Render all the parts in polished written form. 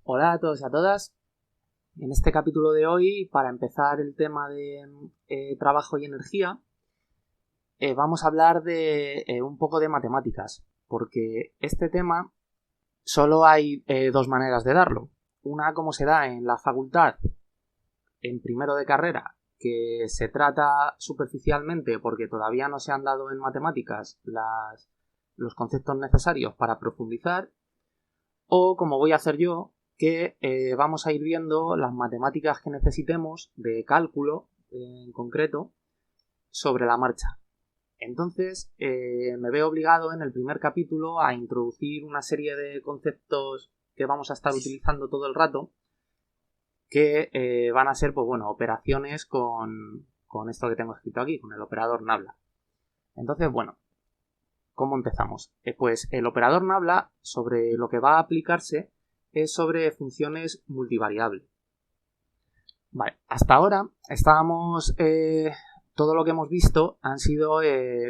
Hola a todos y a todas. En este capítulo de hoy, para empezar el tema de trabajo y energía, vamos a hablar de un poco de matemáticas, porque este tema solo hay dos maneras de darlo. Una como se da en la facultad, en primero de carrera, que se trata superficialmente porque todavía no se han dado en matemáticas los conceptos necesarios para profundizar, o como voy a hacer yo, que vamos a ir viendo las matemáticas que necesitemos de cálculo en concreto sobre la marcha. Entonces me veo obligado en el primer capítulo a introducir una serie de conceptos que vamos a estar utilizando todo el rato, que van a ser, pues bueno, operaciones con esto que tengo escrito aquí, con el operador Nabla. Entonces, bueno, ¿cómo empezamos? Pues el operador Nabla, sobre lo que va a aplicarse, es sobre funciones multivariables. Vale, hasta ahora estábamos... todo lo que hemos visto han sido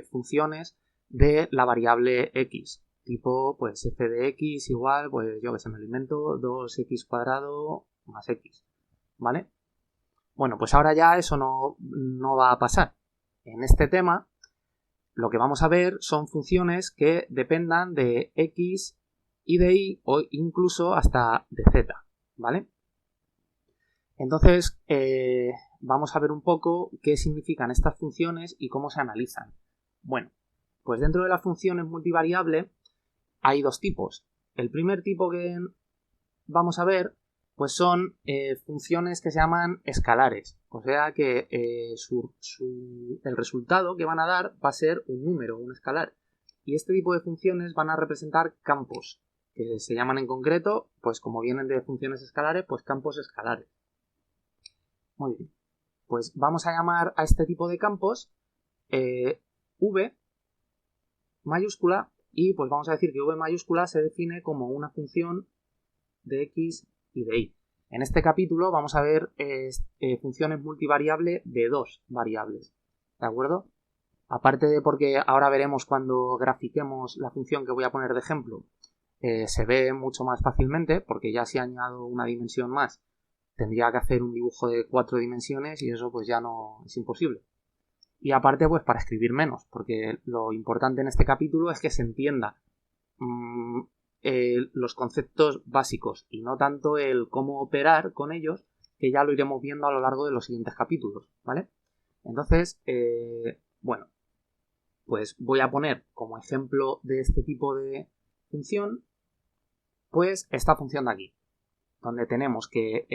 funciones de la variable x. Tipo, pues f de x igual, pues yo que sé, me lo invento, 2x cuadrado más x. ¿Vale? Bueno, pues ahora ya eso no va a pasar. En este tema, lo que vamos a ver son funciones que dependan de x y de y o incluso hasta de z, ¿vale? Entonces, vamos a ver un poco qué significan estas funciones y cómo se analizan. Bueno, pues dentro de las funciones multivariables hay dos tipos. El primer tipo que vamos a ver pues son funciones que se llaman escalares. O sea que el resultado que van a dar va a ser un número, un escalar. Y este tipo de funciones van a representar campos, que se llaman en concreto, pues como vienen de funciones escalares, pues campos escalares. Muy bien. Pues vamos a llamar a este tipo de campos V mayúscula y pues vamos a decir que V mayúscula se define como una función de x y de y. En este capítulo vamos a ver funciones multivariables de dos variables, ¿de acuerdo? Aparte de porque ahora veremos cuando grafiquemos la función que voy a poner de ejemplo, se ve mucho más fácilmente porque ya si añado una dimensión más tendría que hacer un dibujo de 4 dimensiones y eso pues ya no es imposible. Y aparte pues para escribir menos, porque lo importante en este capítulo es que se entienda los conceptos básicos y no tanto el cómo operar con ellos, que ya lo iremos viendo a lo largo de los siguientes capítulos, ¿vale? Entonces, bueno, pues voy a poner como ejemplo de este tipo de función, pues esta función de aquí, donde tenemos que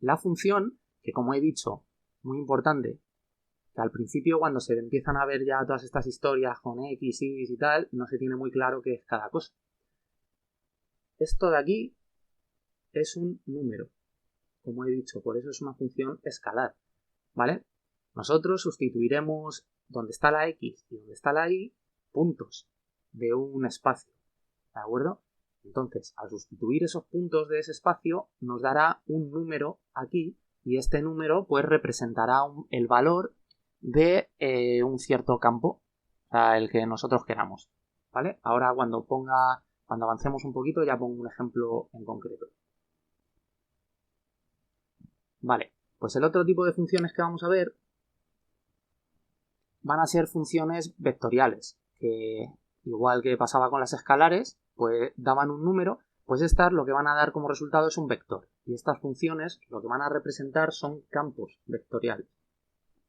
la función, que como he dicho, muy importante, que al principio cuando se empiezan a ver ya todas estas historias con X, Y y tal, no se tiene muy claro qué es cada cosa. Esto de aquí es un número, como he dicho, por eso es una función escalar, ¿vale? Nosotros sustituiremos donde está la X y donde está la Y puntos de un espacio, ¿de acuerdo? Entonces, al sustituir esos puntos de ese espacio, nos dará un número aquí y este número pues representará el valor de un cierto campo, o sea, el que nosotros queramos, ¿vale? Ahora cuando avancemos un poquito ya pongo un ejemplo en concreto. Vale, pues el otro tipo de funciones que vamos a ver van a ser funciones vectoriales, que igual que pasaba con las escalares, pues daban un número, pues estas lo que van a dar como resultado es un vector. Y estas funciones lo que van a representar son campos vectoriales.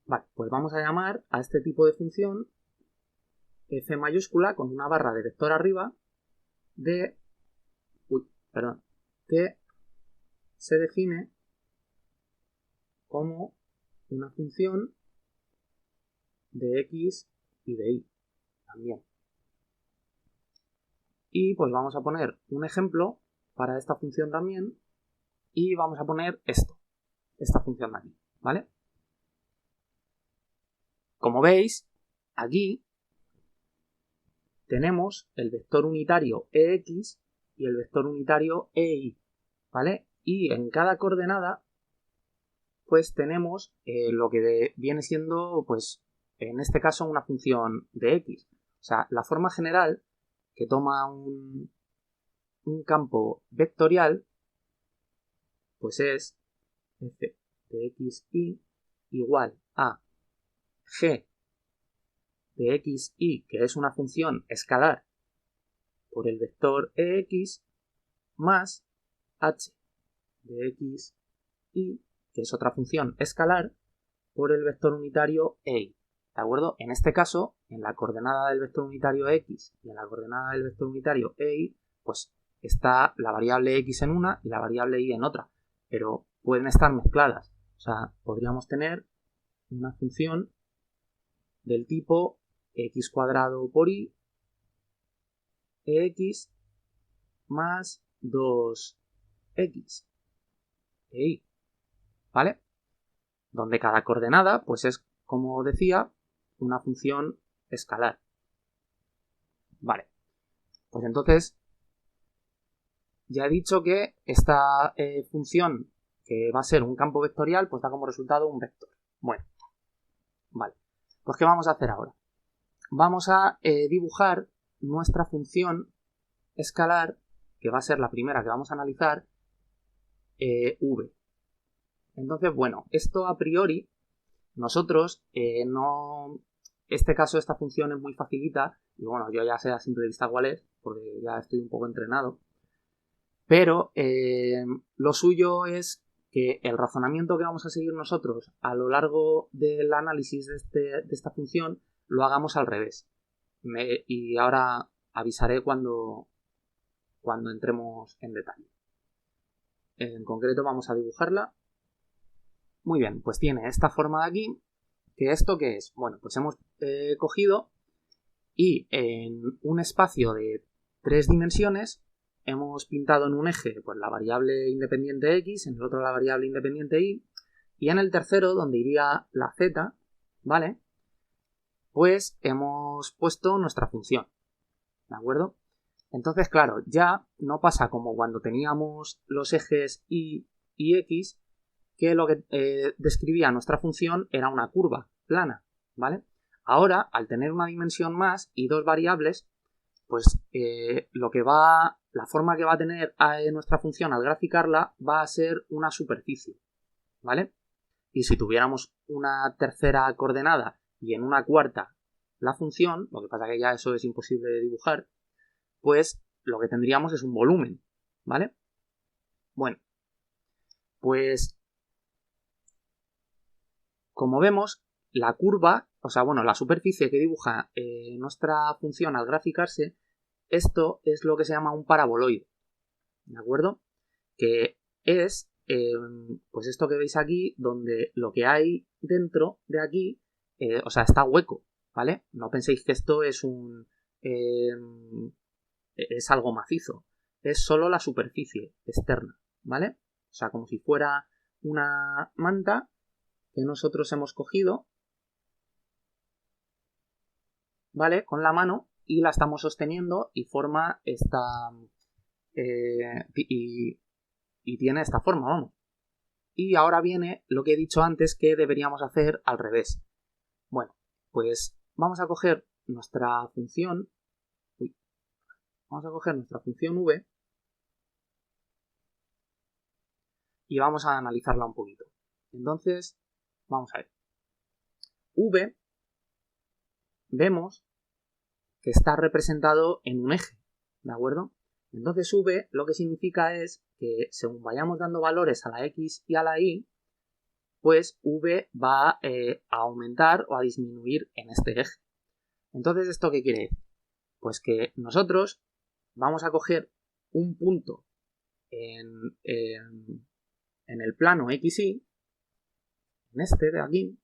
Vale, pues vamos a llamar a este tipo de función f mayúscula con una barra de vector arriba de... que se define como una función de x y de y también. Y pues vamos a poner un ejemplo para esta función también y vamos a poner esta función de aquí, ¿vale? Como veis, aquí tenemos el vector unitario EX y el vector unitario EY, ¿vale? Y en cada coordenada pues tenemos lo que viene siendo, pues en este caso, una función de X. O sea, la forma general que toma un campo vectorial pues es f de xy igual a g de xy, que es una función escalar, por el vector ex, más h de xy, que es otra función escalar, por el vector unitario y. ¿De acuerdo? En este caso, en la coordenada del vector unitario x y en la coordenada del vector unitario y, pues está la variable x en una y la variable y en otra, pero pueden estar mezcladas. O sea, podríamos tener una función del tipo x cuadrado por y x más 2x e y, ¿vale? Donde cada coordenada, pues es, como decía, una función escalar. Vale, pues entonces ya he dicho que esta función, que va a ser un campo vectorial, pues da como resultado un vector. Bueno, vale, pues ¿qué vamos a hacer ahora? Vamos a dibujar nuestra función escalar, que va a ser la primera que vamos a analizar, v. Entonces, bueno, esto a priori, nosotros no... Este caso, esta función es muy facilita, y bueno, yo ya sé a simple vista cuál es, porque ya estoy un poco entrenado, pero lo suyo es que el razonamiento que vamos a seguir nosotros a lo largo del análisis de esta función lo hagamos al revés. Y ahora avisaré cuando entremos en detalle. En concreto vamos a dibujarla. Muy bien, pues tiene esta forma de aquí. ¿Que esto qué es? Bueno, pues hemos cogido y en un espacio de 3 dimensiones hemos pintado en un eje pues la variable independiente x, en el otro la variable independiente y en el tercero, donde iría la z, ¿vale? Pues hemos puesto nuestra función, ¿de acuerdo? Entonces, claro, ya no pasa como cuando teníamos los ejes y x, que lo que describía nuestra función era una curva plana, ¿vale? Ahora, al tener una dimensión más y 2 variables, pues la forma que va a tener nuestra función al graficarla va a ser una superficie, ¿vale? Y si tuviéramos una tercera coordenada y en una cuarta la función, lo que pasa que ya eso es imposible de dibujar, pues lo que tendríamos es un volumen, ¿vale? Bueno, pues como vemos, la curva, o sea, bueno, la superficie que dibuja nuestra función al graficarse, esto es lo que se llama un paraboloide, ¿de acuerdo? Que es, pues esto que veis aquí, donde lo que hay dentro de aquí, o sea, está hueco, ¿vale? No penséis que esto es es algo macizo, es solo la superficie externa, ¿vale? O sea, como si fuera una manta que nosotros hemos cogido, ¿vale? Con la mano y la estamos sosteniendo y forma esta... y tiene esta forma, vamos. Y ahora viene lo que he dicho antes que deberíamos hacer al revés. Bueno, pues vamos a coger nuestra función... vamos a coger nuestra función v y vamos a analizarla un poquito. Entonces, vamos a ver. V, vemos que está representado en un eje, ¿de acuerdo? Entonces v lo que significa es que según vayamos dando valores a la x y a la y, pues v va a aumentar o a disminuir en este eje. Entonces, ¿esto qué quiere decir? Pues que nosotros vamos a coger un punto en el plano XY, en este de aquí,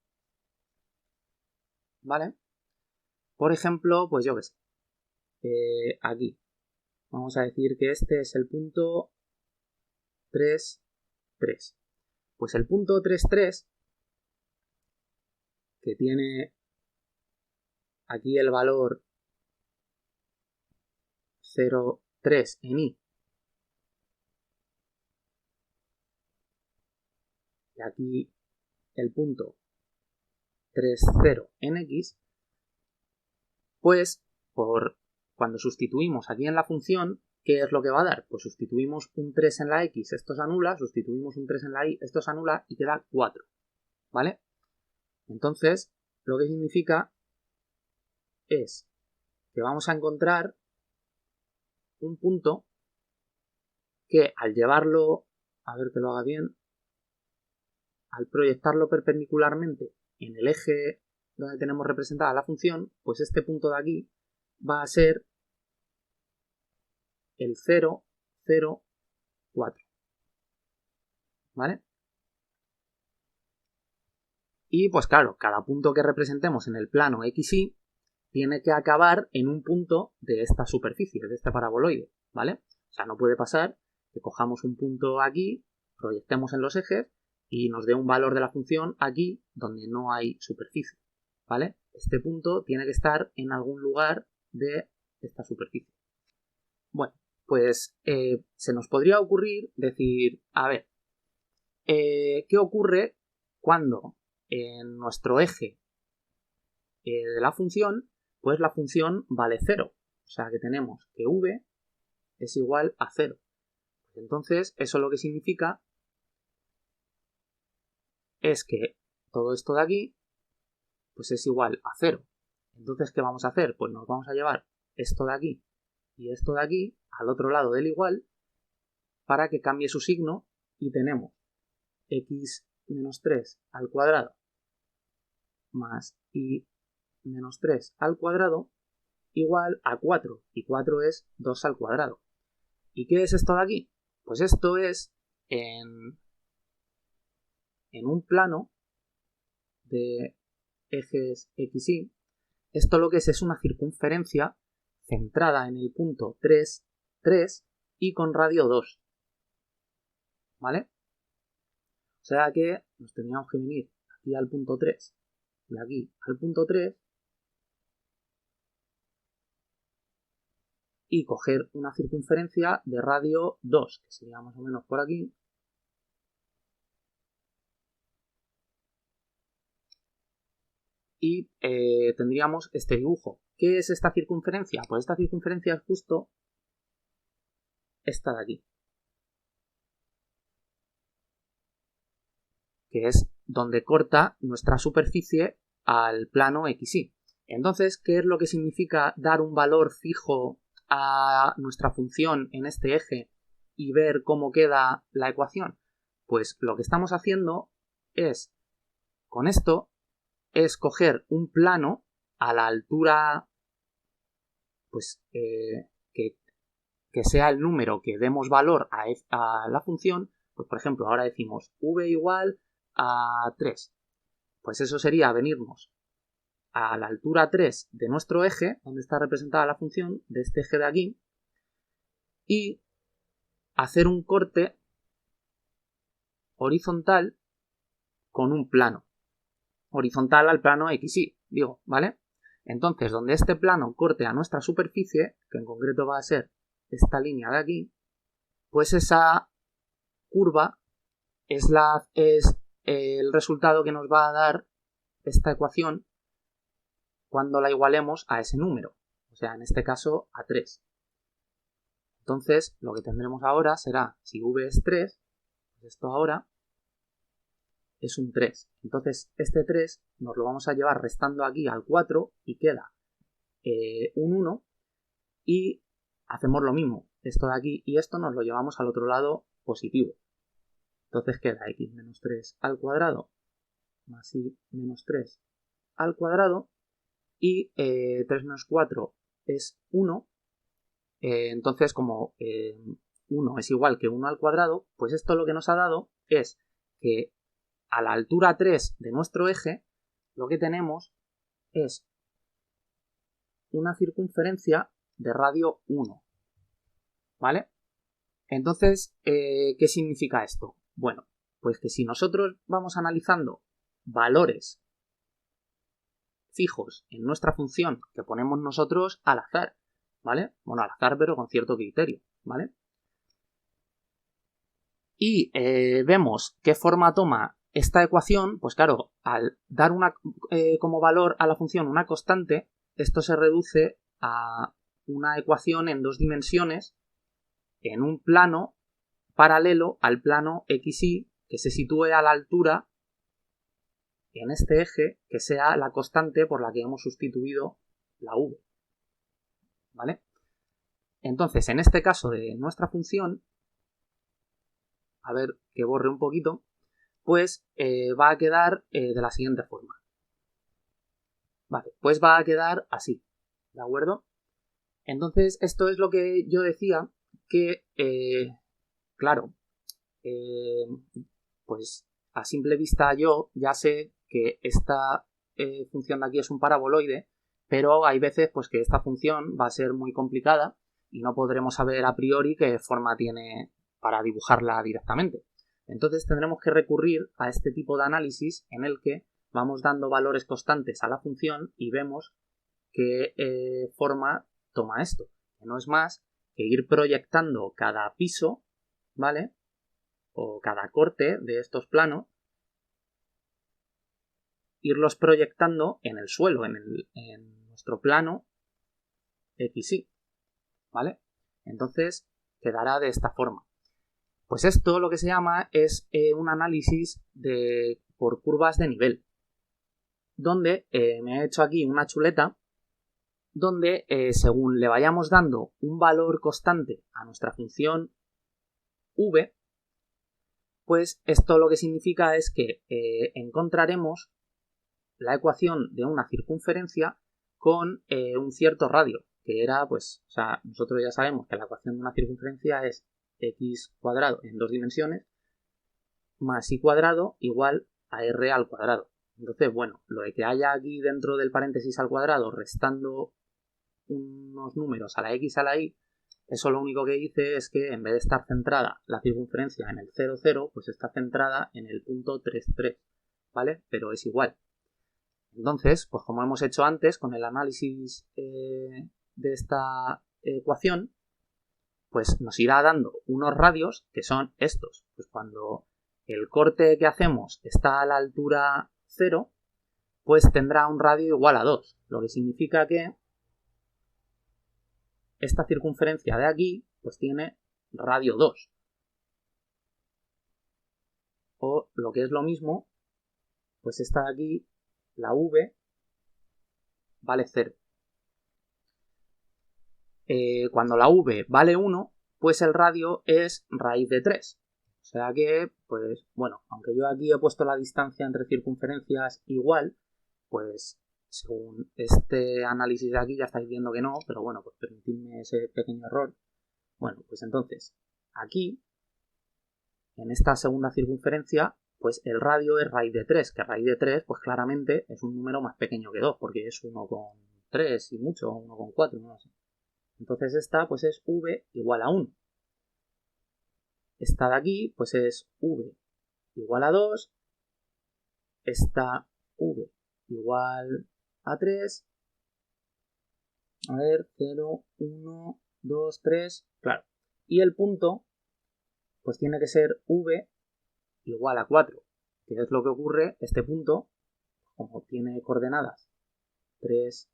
¿vale? Por ejemplo, pues yo qué sé, aquí. Vamos a decir que este es el punto 3, 3. Pues el punto 3, 3, que tiene aquí el valor 0, 3 en y, y aquí el punto 3, 0 en x, pues cuando sustituimos aquí en la función, ¿qué es lo que va a dar? Pues sustituimos un 3 en la X, esto se anula, sustituimos un 3 en la Y, esto se anula y queda 4, ¿vale? Entonces, lo que significa es que vamos a encontrar un punto que al llevarlo, a ver que lo haga bien, al proyectarlo perpendicularmente en el eje donde tenemos representada la función, pues este punto de aquí va a ser el 0, 0, 4. ¿Vale? Y pues claro, cada punto que representemos en el plano XY tiene que acabar en un punto de esta superficie, de este paraboloide, ¿vale? O sea, no puede pasar que cojamos un punto aquí, proyectemos en los ejes y nos dé un valor de la función aquí donde no hay superficie, ¿vale? Este punto tiene que estar en algún lugar de esta superficie. Bueno, pues se nos podría ocurrir decir, a ver, ¿qué ocurre cuando en nuestro eje de la función, pues la función vale 0? O sea que tenemos que v es igual a 0. Entonces, eso lo que significa es que todo esto de aquí pues es igual a 0. Entonces, ¿qué vamos a hacer? Pues nos vamos a llevar esto de aquí y esto de aquí al otro lado del igual para que cambie su signo y tenemos x menos 3 al cuadrado más y menos 3 al cuadrado igual a 4, y 4 es 2 al cuadrado. ¿Y qué es esto de aquí? Pues esto es en un plano de ejes XY, esto lo que es una circunferencia centrada en el punto 3, 3 y con radio 2. ¿Vale? O sea que nos tendríamos que venir aquí al punto 3 y aquí al punto 3 y coger una circunferencia de radio 2, que sería más o menos por aquí. Y tendríamos este dibujo. ¿Qué es esta circunferencia? Pues esta circunferencia es justo esta de aquí, que es donde corta nuestra superficie al plano XY. Entonces, ¿qué es lo que significa dar un valor fijo a nuestra función en este eje y ver cómo queda la ecuación? Pues lo que estamos haciendo es, con esto, es coger un plano a la altura, pues, que sea el número que demos valor a la función. Pues, por ejemplo, ahora decimos v igual a 3. Pues eso sería venirnos a la altura 3 de nuestro eje, donde está representada la función, de este eje de aquí, y hacer un corte horizontal con un plano. Horizontal al plano XY, digo, ¿vale? Entonces, donde este plano corte a nuestra superficie, que en concreto va a ser esta línea de aquí, pues esa curva es el resultado que nos va a dar esta ecuación cuando la igualemos a ese número, o sea, en este caso a 3. Entonces, lo que tendremos ahora será, si v es 3, pues esto ahora es un 3. Entonces, este 3 nos lo vamos a llevar restando aquí al 4 y queda un 1, y hacemos lo mismo, esto de aquí y esto nos lo llevamos al otro lado positivo. Entonces queda x menos 3 al cuadrado más y menos 3 al cuadrado, y 3 menos 4 es 1. Entonces, como 1 es igual que 1 al cuadrado, pues esto lo que nos ha dado es que a la altura 3 de nuestro eje lo que tenemos es una circunferencia de radio 1. ¿Vale? Entonces, ¿qué significa esto? Bueno, pues que si nosotros vamos analizando valores fijos en nuestra función que ponemos nosotros al azar, ¿vale? Bueno, al azar, pero con cierto criterio, ¿vale? Y vemos qué forma toma esta ecuación, pues claro, al dar como valor a la función una constante, esto se reduce a una ecuación en 2 dimensiones en un plano paralelo al plano XY que se sitúe a la altura en este eje que sea la constante por la que hemos sustituido la v. ¿Vale? Entonces, en este caso de nuestra función, a ver que borre un poquito, pues va a quedar de la siguiente forma. Vale, pues va a quedar así, ¿de acuerdo? Entonces, esto es lo que yo decía que, claro, pues a simple vista yo ya sé que esta función de aquí es un paraboloide, pero hay veces pues que esta función va a ser muy complicada y no podremos saber a priori qué forma tiene para dibujarla directamente. Entonces tendremos que recurrir a este tipo de análisis en el que vamos dando valores constantes a la función y vemos qué forma toma esto. Que no es más que ir proyectando cada piso, ¿vale? O cada corte de estos planos, irlos proyectando en el suelo, en nuestro plano XY, ¿vale? Entonces quedará de esta forma. Pues esto lo que se llama es un análisis por curvas de nivel, donde me he hecho aquí una chuleta donde según le vayamos dando un valor constante a nuestra función v, pues esto lo que significa es que encontraremos la ecuación de una circunferencia con un cierto radio, que era, pues, o sea, nosotros ya sabemos que la ecuación de una circunferencia es x cuadrado en 2 dimensiones más y cuadrado igual a r al cuadrado. Entonces, bueno, lo de que haya aquí dentro del paréntesis al cuadrado restando unos números a la x a la y, eso lo único que dice es que en vez de estar centrada la circunferencia en el 0, 0, pues está centrada en el punto 3, 3, ¿vale? Pero es igual. Entonces, pues como hemos hecho antes con el análisis de esta ecuación, pues nos irá dando unos radios que son estos. Pues cuando el corte que hacemos está a la altura 0, pues tendrá un radio igual a 2, lo que significa que esta circunferencia de aquí pues tiene radio 2. O lo que es lo mismo, pues esta de aquí, la v, vale 0. Cuando la v vale 1, pues el radio es raíz de 3. O sea que, pues, bueno, aunque yo aquí he puesto la distancia entre circunferencias igual, pues según este análisis de aquí ya estáis viendo que no, pero bueno, pues permitidme ese pequeño error. Bueno, pues entonces, aquí, en esta segunda circunferencia, pues el radio es raíz de 3, que raíz de 3, pues claramente es un número más pequeño que 2, porque es 1,3 y mucho, 1,4, no sé. Entonces esta pues es v igual a 1. Esta de aquí pues es v igual a 2. Esta v igual a 3. A ver, 0, 1, 2, 3. Claro. Y el punto pues tiene que ser v igual a 4. Que es lo que ocurre, este punto, como tiene coordenadas 3,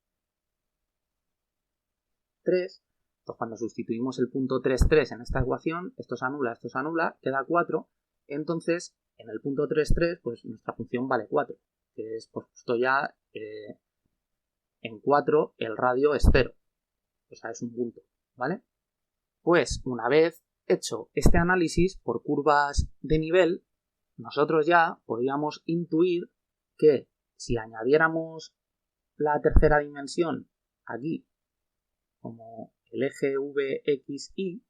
3, pues cuando sustituimos el punto 3, 3 en esta ecuación, esto se anula, queda 4, entonces en el punto 3, 3, pues nuestra función vale 4, que es pues justo ya en 4 el radio es 0, o sea, es un punto, ¿vale? Pues una vez hecho este análisis por curvas de nivel, nosotros ya podríamos intuir que si añadiéramos la tercera dimensión aquí como el eje VXY,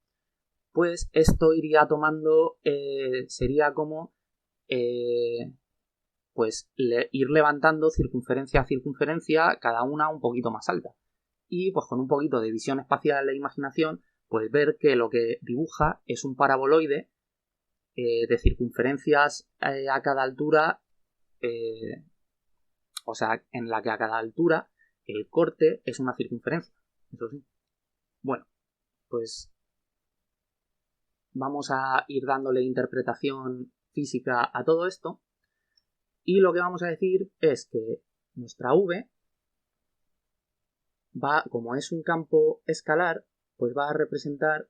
pues esto iría tomando, sería como pues ir levantando circunferencia a circunferencia, cada una un poquito más alta. Y pues con un poquito de visión espacial e imaginación, pues ver que lo que dibuja es un paraboloide de circunferencias a cada altura, o sea, en la que a cada altura el corte es una circunferencia. Eso sí. Bueno, pues vamos a ir dándole interpretación física a todo esto. Y lo que vamos a decir es que nuestra v va, como es un campo escalar, pues va a representar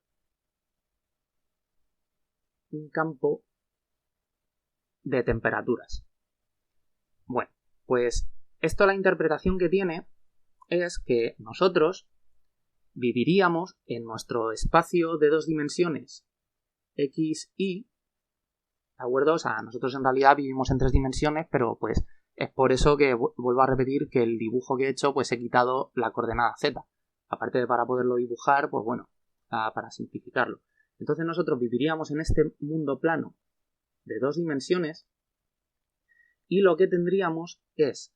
un campo de temperaturas. Bueno, pues esto, la interpretación que tiene es que nosotros viviríamos en nuestro espacio de 2 dimensiones X, Y, ¿de acuerdo? O sea, nosotros en realidad vivimos en 3 dimensiones, pero pues es por eso que vuelvo a repetir que el dibujo que he hecho, pues he quitado la coordenada Z. Aparte de para poderlo dibujar, pues bueno, para simplificarlo. Entonces nosotros viviríamos en este mundo plano de 2 dimensiones y lo que tendríamos es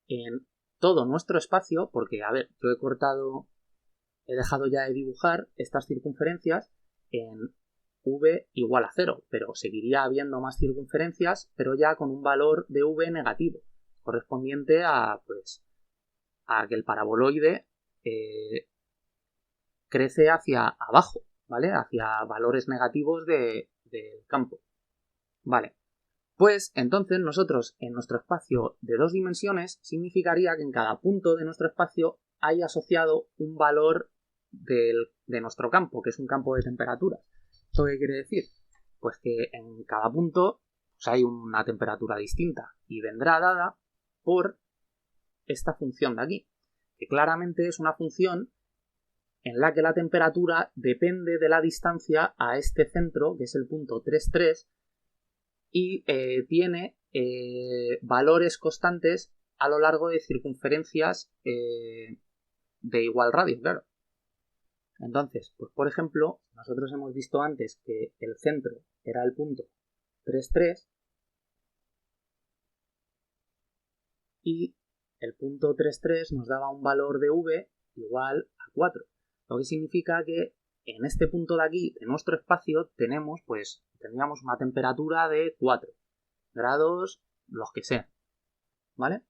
en todo nuestro espacio, porque a ver, yo he dejado ya de dibujar estas circunferencias en v igual a 0, pero seguiría habiendo más circunferencias, pero ya con un valor de v negativo, correspondiente a, pues, a que el paraboloide crece hacia abajo, ¿vale? Hacia valores negativos del campo. Vale, pues entonces nosotros en nuestro espacio de 2 dimensiones significaría que en cada punto de nuestro espacio hay asociado un valor de nuestro campo, que es un campo de temperaturas. ¿Esto qué quiere decir? Pues que en cada punto pues hay una temperatura distinta y vendrá dada por esta función de aquí, que claramente es una función en la que la temperatura depende de la distancia a este centro, que es el punto 3,3, y tiene valores constantes a lo largo de circunferencias de igual radio, claro. Entonces, pues por ejemplo, nosotros hemos visto antes que el centro era el punto 3,3 y el punto 3,3 nos daba un valor de V igual a 4, lo que significa que en este punto de aquí, de nuestro espacio, tendríamos una temperatura de 4 grados, los que sean, ¿vale?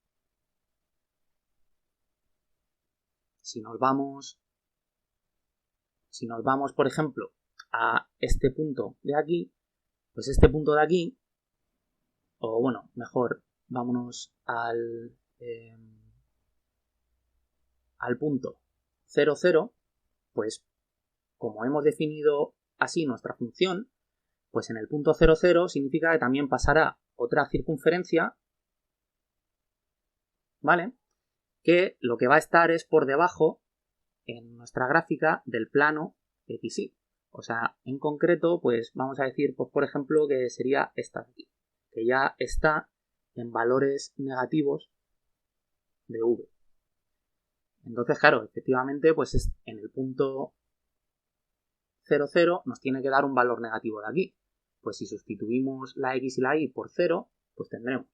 Si nos vamos, por ejemplo, a este punto de aquí, pues este punto de aquí, o bueno, mejor, vámonos al punto 0, 0, pues como hemos definido así nuestra función, pues en el punto 0, 0 significa que también pasará otra circunferencia, ¿vale? Que lo que va a estar es por debajo en nuestra gráfica del plano XY. O sea, en concreto, pues vamos a decir, pues por ejemplo, que sería esta de aquí, que ya está en valores negativos de V. Entonces, claro, efectivamente, pues en el punto 0, 0 nos tiene que dar un valor negativo de aquí. Pues si sustituimos la X y la Y por 0, pues tendremos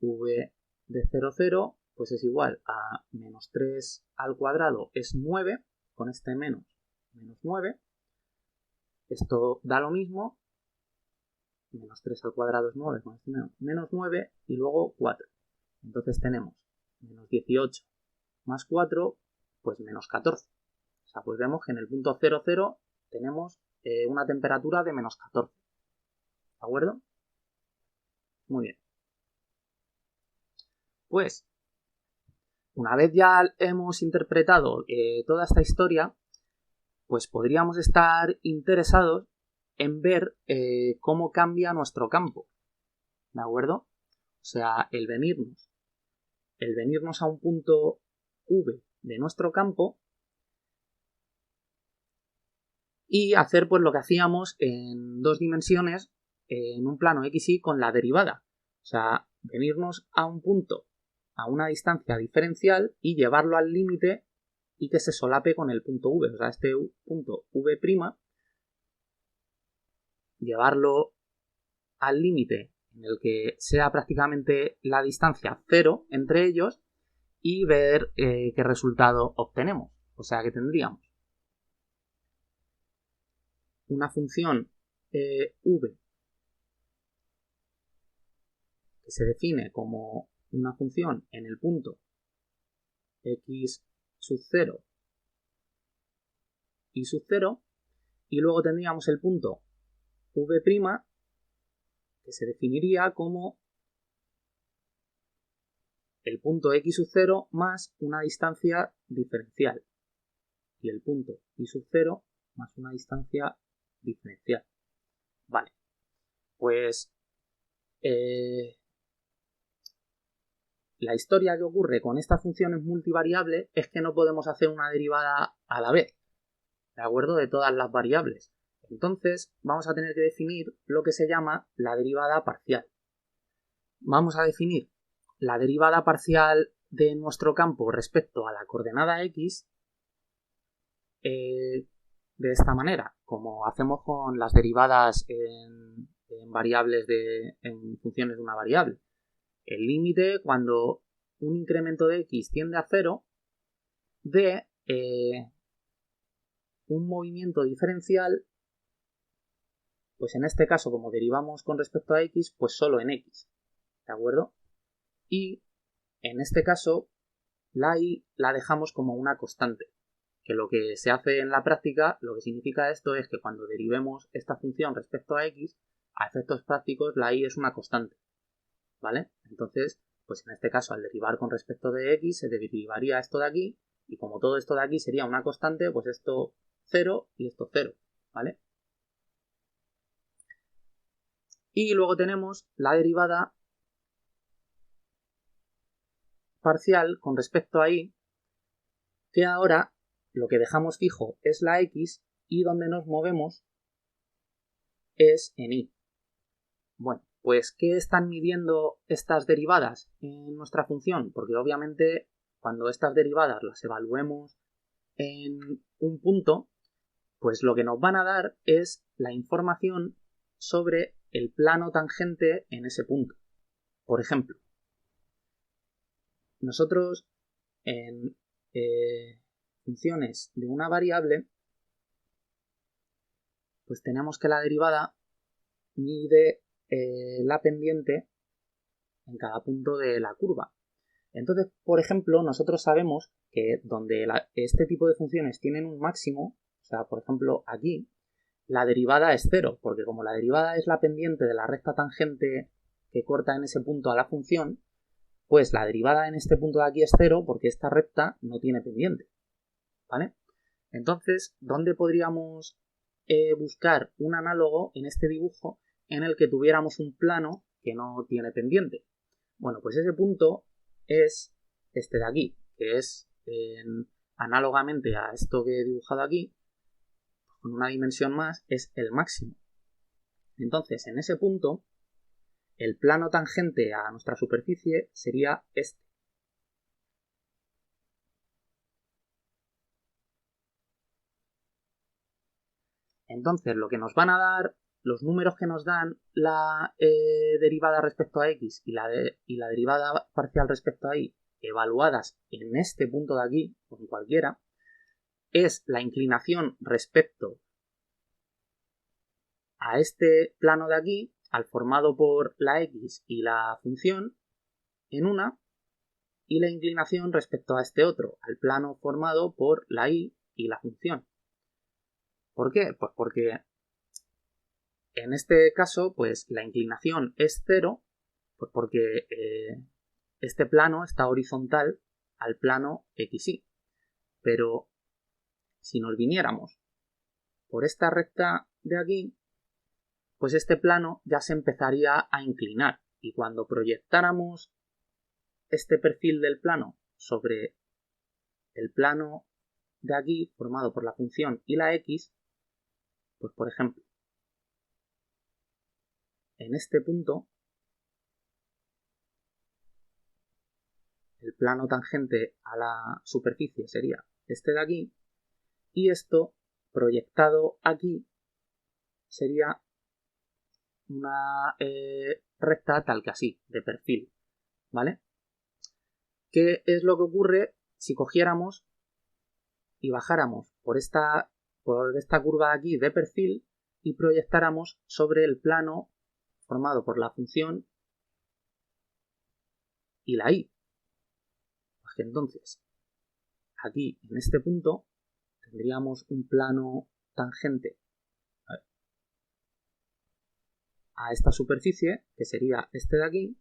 V de 0, 0, pues es igual a menos 3 al cuadrado es 9, con este menos 9. Esto da lo mismo, menos 3 al cuadrado es 9, con este menos 9 y luego 4. Entonces tenemos menos 18 más 4, pues menos 14. O sea, pues vemos que en el punto 0, 0 tenemos una temperatura de menos 14. ¿De acuerdo? Muy bien. Pues, una vez ya hemos interpretado toda esta historia, pues podríamos estar interesados en ver cómo cambia nuestro campo. ¿De acuerdo? O sea, el venirnos a un punto V de nuestro campo y hacer pues lo que hacíamos en 2 dimensiones en un plano XY con la derivada. O sea, venirnos a un punto a una distancia diferencial y llevarlo al límite y que se solape con el punto V. O sea, este punto V', llevarlo al límite en el que sea prácticamente la distancia 0 entre ellos y ver qué resultado obtenemos. O sea que tendríamos una función v que se define como una función en el punto x sub 0 y sub 0, y luego tendríamos el punto v' que se definiría como el punto x sub 0 más una distancia diferencial y el punto y sub 0 más una distancia diferencial. Vale, pues la historia que ocurre con estas funciones multivariables es que no podemos hacer una derivada a la vez, ¿de acuerdo? De todas las variables. Entonces vamos a tener que definir lo que se llama la derivada parcial. Vamos a definir la derivada parcial de nuestro campo respecto a la coordenada x de esta manera, como hacemos con las derivadas en variables en funciones de una variable. El límite cuando un incremento de x tiende a 0 de un movimiento diferencial, pues en este caso como derivamos con respecto a x, pues solo en x, ¿de acuerdo? Y en este caso la y la dejamos como una constante, que lo que se hace en la práctica, lo que significa esto es que cuando derivemos esta función respecto a x, a efectos prácticos la y es una constante, ¿vale? Entonces, pues en este caso al derivar con respecto de x se derivaría esto de aquí, y como todo esto de aquí sería una constante, pues esto 0 y esto 0, ¿vale? Y luego tenemos la derivada parcial con respecto a y, que ahora lo que dejamos fijo es la x y donde nos movemos es en y. Bueno, pues ¿qué están midiendo estas derivadas en nuestra función? Porque obviamente cuando estas derivadas las evaluemos en un punto, pues lo que nos van a dar es la información sobre el plano tangente en ese punto. Por ejemplo, nosotros en funciones de una variable, pues tenemos que la derivada mide la pendiente en cada punto de la curva. Entonces, por ejemplo, nosotros sabemos que donde este tipo de funciones tienen un máximo, o sea, por ejemplo, aquí, la derivada es 0, porque como la derivada es la pendiente de la recta tangente que corta en ese punto a la función, pues la derivada en este punto de aquí es 0 porque esta recta no tiene pendiente, ¿vale? Entonces, ¿dónde podríamos buscar un análogo en este dibujo en el que tuviéramos un plano que no tiene pendiente? Bueno, pues ese punto es este de aquí, que es análogamente a esto que he dibujado aquí, con una dimensión más, es el máximo. Entonces, en ese punto, el plano tangente a nuestra superficie sería este. Entonces, lo que nos van a dar, los números que nos dan la derivada respecto a x y la derivada parcial respecto a y, evaluadas en este punto de aquí, o en cualquiera, es la inclinación respecto a este plano de aquí, al formado por la x y la función, en una, y la inclinación respecto a este otro, al plano formado por la y la función. ¿Por qué? Pues porque en este caso, pues la inclinación es 0, pues porque este plano está horizontal al plano XY. Pero si nos viniéramos por esta recta de aquí, pues este plano ya se empezaría a inclinar. Y cuando proyectáramos este perfil del plano sobre el plano de aquí, formado por la función y la X, pues por ejemplo, en este punto, el plano tangente a la superficie sería este de aquí, y esto proyectado aquí sería una recta tal que así, de perfil, ¿vale? ¿Qué es lo que ocurre si cogiéramos y bajáramos por esta curva de aquí de perfil y proyectáramos sobre el plano formado por la función y la y? Pues que entonces, aquí en este punto, tendríamos un plano tangente a esta superficie, que sería este de aquí,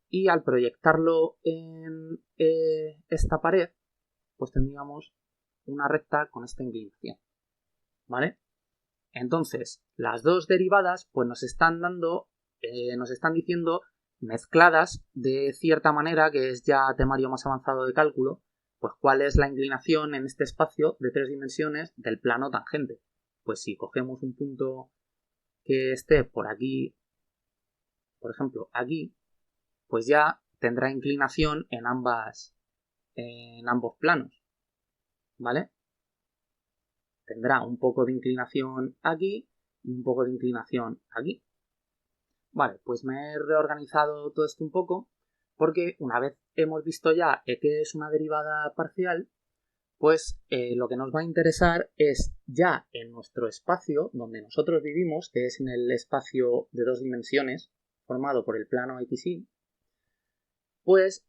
y al proyectarlo en esta pared, pues tendríamos una recta con esta inclinación, ¿vale? Entonces, las dos derivadas pues nos están diciendo mezcladas de cierta manera, que es ya temario más avanzado de cálculo, pues cuál es la inclinación en este espacio de 3 dimensiones del plano tangente. Pues si cogemos un punto que esté por aquí, por ejemplo aquí, pues ya tendrá inclinación en ambos planos, ¿vale? Tendrá un poco de inclinación aquí y un poco de inclinación aquí. Vale, pues me he reorganizado todo esto un poco porque una vez hemos visto ya qué es una derivada parcial, pues lo que nos va a interesar es ya en nuestro espacio donde nosotros vivimos, que es en el espacio de 2 dimensiones formado por el plano XY, pues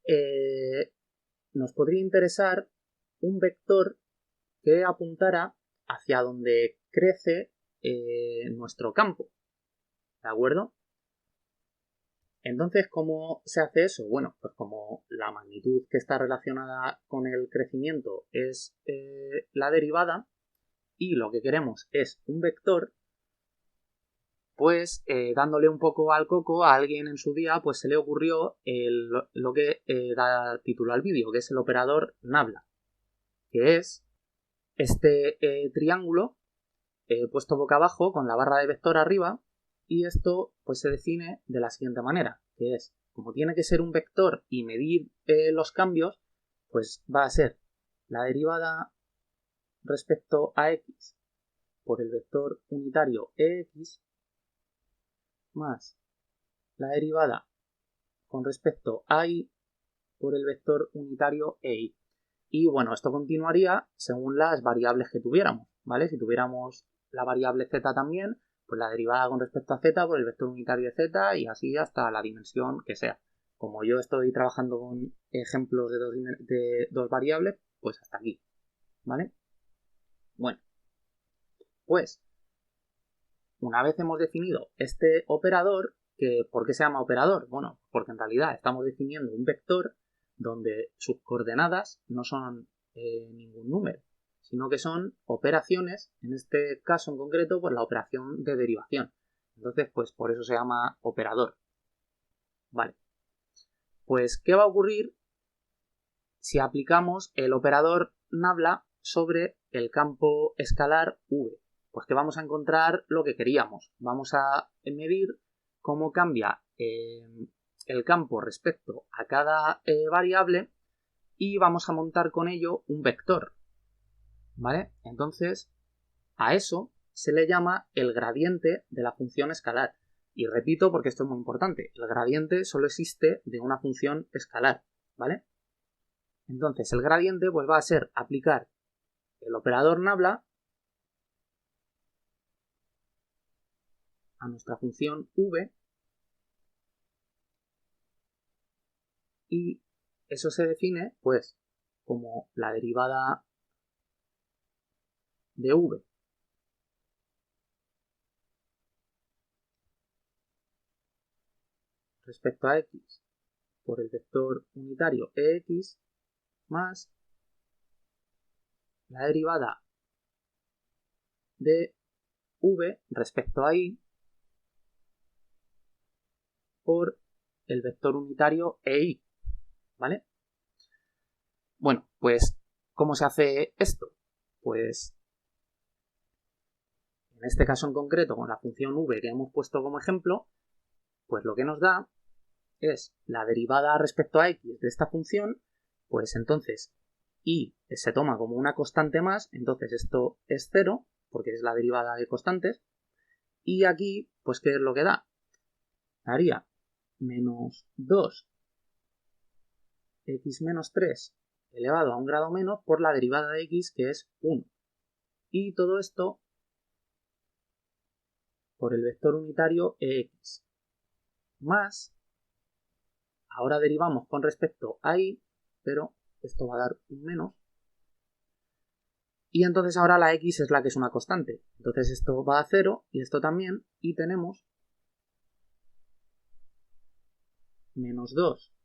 nos podría interesar un vector que apuntara hacia donde crece nuestro campo, ¿de acuerdo? Entonces, ¿cómo se hace eso? Bueno, pues como la magnitud que está relacionada con el crecimiento es la derivada y lo que queremos es un vector, pues dándole un poco al coco a alguien en su día, pues se le ocurrió lo que da título al vídeo, que es el operador nabla, que es este triángulo puesto boca abajo con la barra de vector arriba, y esto pues se define de la siguiente manera, que es, como tiene que ser un vector y medir los cambios, pues va a ser la derivada respecto a x por el vector unitario ex más la derivada con respecto a y por el vector unitario ei. Y bueno, esto continuaría según las variables que tuviéramos, ¿vale? Si tuviéramos la variable z también, pues la derivada con respecto a z por el vector unitario de z y así hasta la dimensión que sea. Como yo estoy trabajando con ejemplos de dos variables, pues hasta aquí, ¿vale? Bueno, pues una vez hemos definido este operador, ¿por qué se llama operador? Bueno, porque en realidad estamos definiendo un vector donde sus coordenadas no son ningún número, sino que son operaciones, en este caso en concreto, pues la operación de derivación. Entonces, pues por eso se llama operador. Vale. Pues, ¿qué va a ocurrir si aplicamos el operador nabla sobre el campo escalar V? Pues que vamos a encontrar lo que queríamos. Vamos a medir cómo cambia el campo respecto a cada variable y vamos a montar con ello un vector, ¿vale? Entonces, a eso se le llama el gradiente de la función escalar. Y repito porque esto es muy importante, el gradiente solo existe de una función escalar, ¿vale? Entonces, el gradiente pues va a ser aplicar el operador nabla a nuestra función v y eso se define pues como la derivada de v respecto a x por el vector unitario ex más la derivada de v respecto a y por el vector unitario ei, ¿vale? Bueno, pues, ¿cómo se hace esto? Pues, en este caso en concreto, con la función v que hemos puesto como ejemplo, pues lo que nos da es la derivada respecto a x de esta función, pues entonces y se toma como una constante más, entonces esto es 0, porque es la derivada de constantes, y aquí, pues ¿qué es lo que da? Daría menos 2 x menos 3 elevado a un grado menos por la derivada de x, que es 1. Y todo esto por el vector unitario ex. Más, ahora derivamos con respecto a y, pero esto va a dar un menos. Y entonces ahora la x es la que es una constante. Entonces esto va a 0 y esto también. Y tenemos menos 2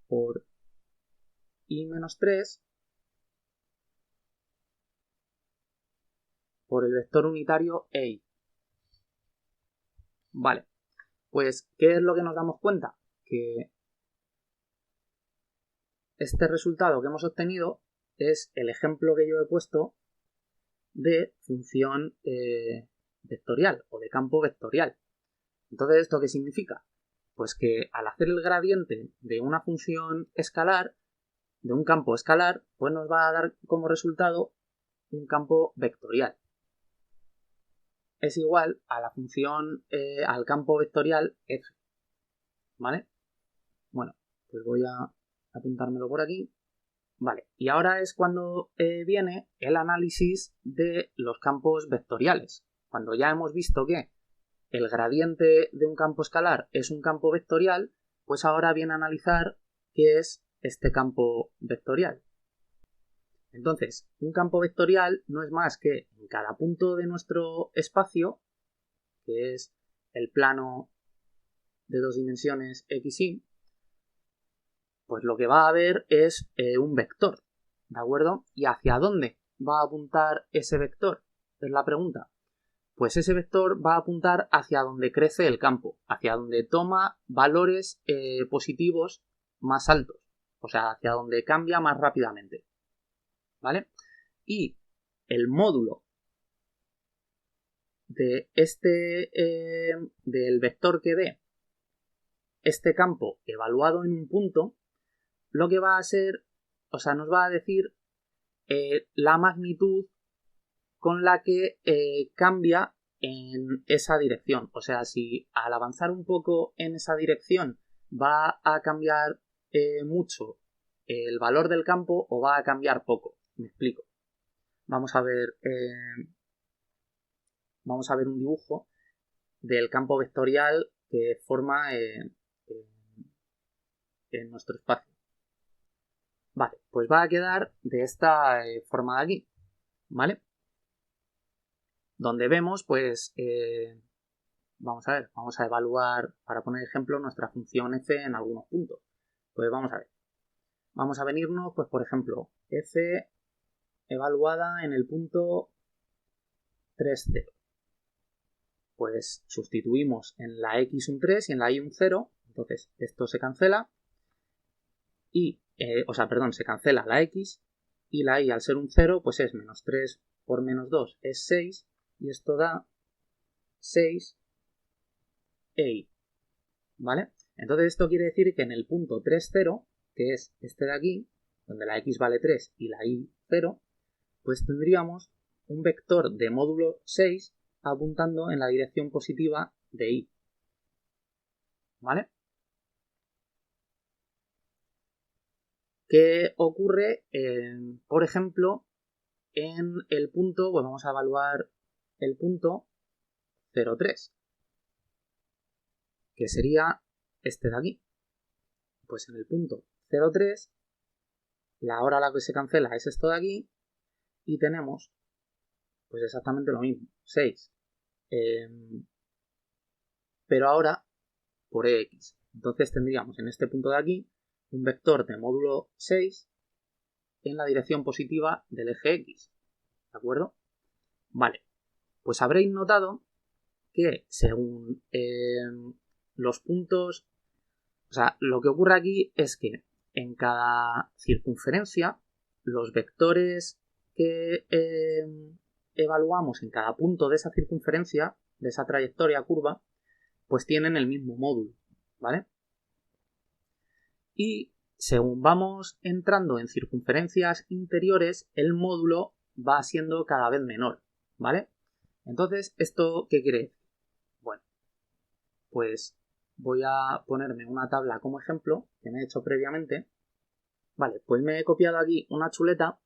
por y menos 3 por el vector unitario EI. Vale, pues ¿qué es lo que nos damos cuenta? Que este resultado que hemos obtenido es el ejemplo que yo he puesto de función vectorial o de campo vectorial. Entonces, ¿esto qué significa? Pues que al hacer el gradiente de una función escalar, de un campo escalar, pues nos va a dar como resultado un campo vectorial. Es igual a la función, al campo vectorial f. ¿Vale? Bueno, pues voy a apuntármelo por aquí. Vale, y ahora es cuando viene el análisis de los campos vectoriales. Cuando ya hemos visto que el gradiente de un campo escalar es un campo vectorial, pues ahora viene a analizar qué es este campo vectorial. Entonces, un campo vectorial no es más que en cada punto de nuestro espacio, que es el plano de 2 dimensiones XY, pues lo que va a haber es un vector, ¿de acuerdo? ¿Y hacia dónde va a apuntar ese vector? Es la pregunta. Pues ese vector va a apuntar hacia donde crece el campo, hacia donde toma valores positivos más altos, o sea, hacia donde cambia más rápidamente, ¿vale? Y el módulo de del vector que dé este campo evaluado en un punto, lo que va a ser, o sea, nos va a decir la magnitud con la que cambia en esa dirección. O sea, si al avanzar un poco en esa dirección va a cambiar mucho el valor del campo o va a cambiar poco. Me explico. Vamos a ver un dibujo del campo vectorial que forma en nuestro espacio. Vale, pues va a quedar de esta forma de aquí, ¿vale? Donde vemos, pues, vamos a evaluar, para poner ejemplo, nuestra función f en algunos puntos. Pues vamos a ver. Vamos a venirnos, pues, por ejemplo, f evaluada en el punto 3, 0. Pues sustituimos en la x un 3 y en la y un 0. Entonces, esto se cancela. Y, se cancela la x y la y al ser un 0, pues es menos 3 por menos 2 es 6 y esto da 6 EI, ¿vale? Entonces esto quiere decir que en el punto 3, 0, que es este de aquí, donde la x vale 3 y la y 0, pues tendríamos un vector de módulo 6 apuntando en la dirección positiva de y, ¿vale? ¿Qué ocurre, por ejemplo, en el punto, pues vamos a evaluar el punto 0,3, que sería este de aquí? Pues en el punto 0,3, la hora a la que se cancela es esto de aquí, y tenemos pues exactamente lo mismo, 6. Pero ahora por EX. Entonces tendríamos en este punto de aquí un vector de módulo 6 en la dirección positiva del eje X. ¿De acuerdo? Vale. Pues habréis notado que según los puntos, o sea, lo que ocurre aquí es que en cada circunferencia los vectores que evaluamos en cada punto de esa circunferencia, de esa trayectoria curva, pues tienen el mismo módulo, ¿vale? Y según vamos entrando en circunferencias interiores, el módulo va siendo cada vez menor, ¿vale? Entonces, ¿esto qué quiere decir? Bueno, pues voy a ponerme una tabla como ejemplo que me he hecho previamente. Vale, pues me he copiado aquí una chuleta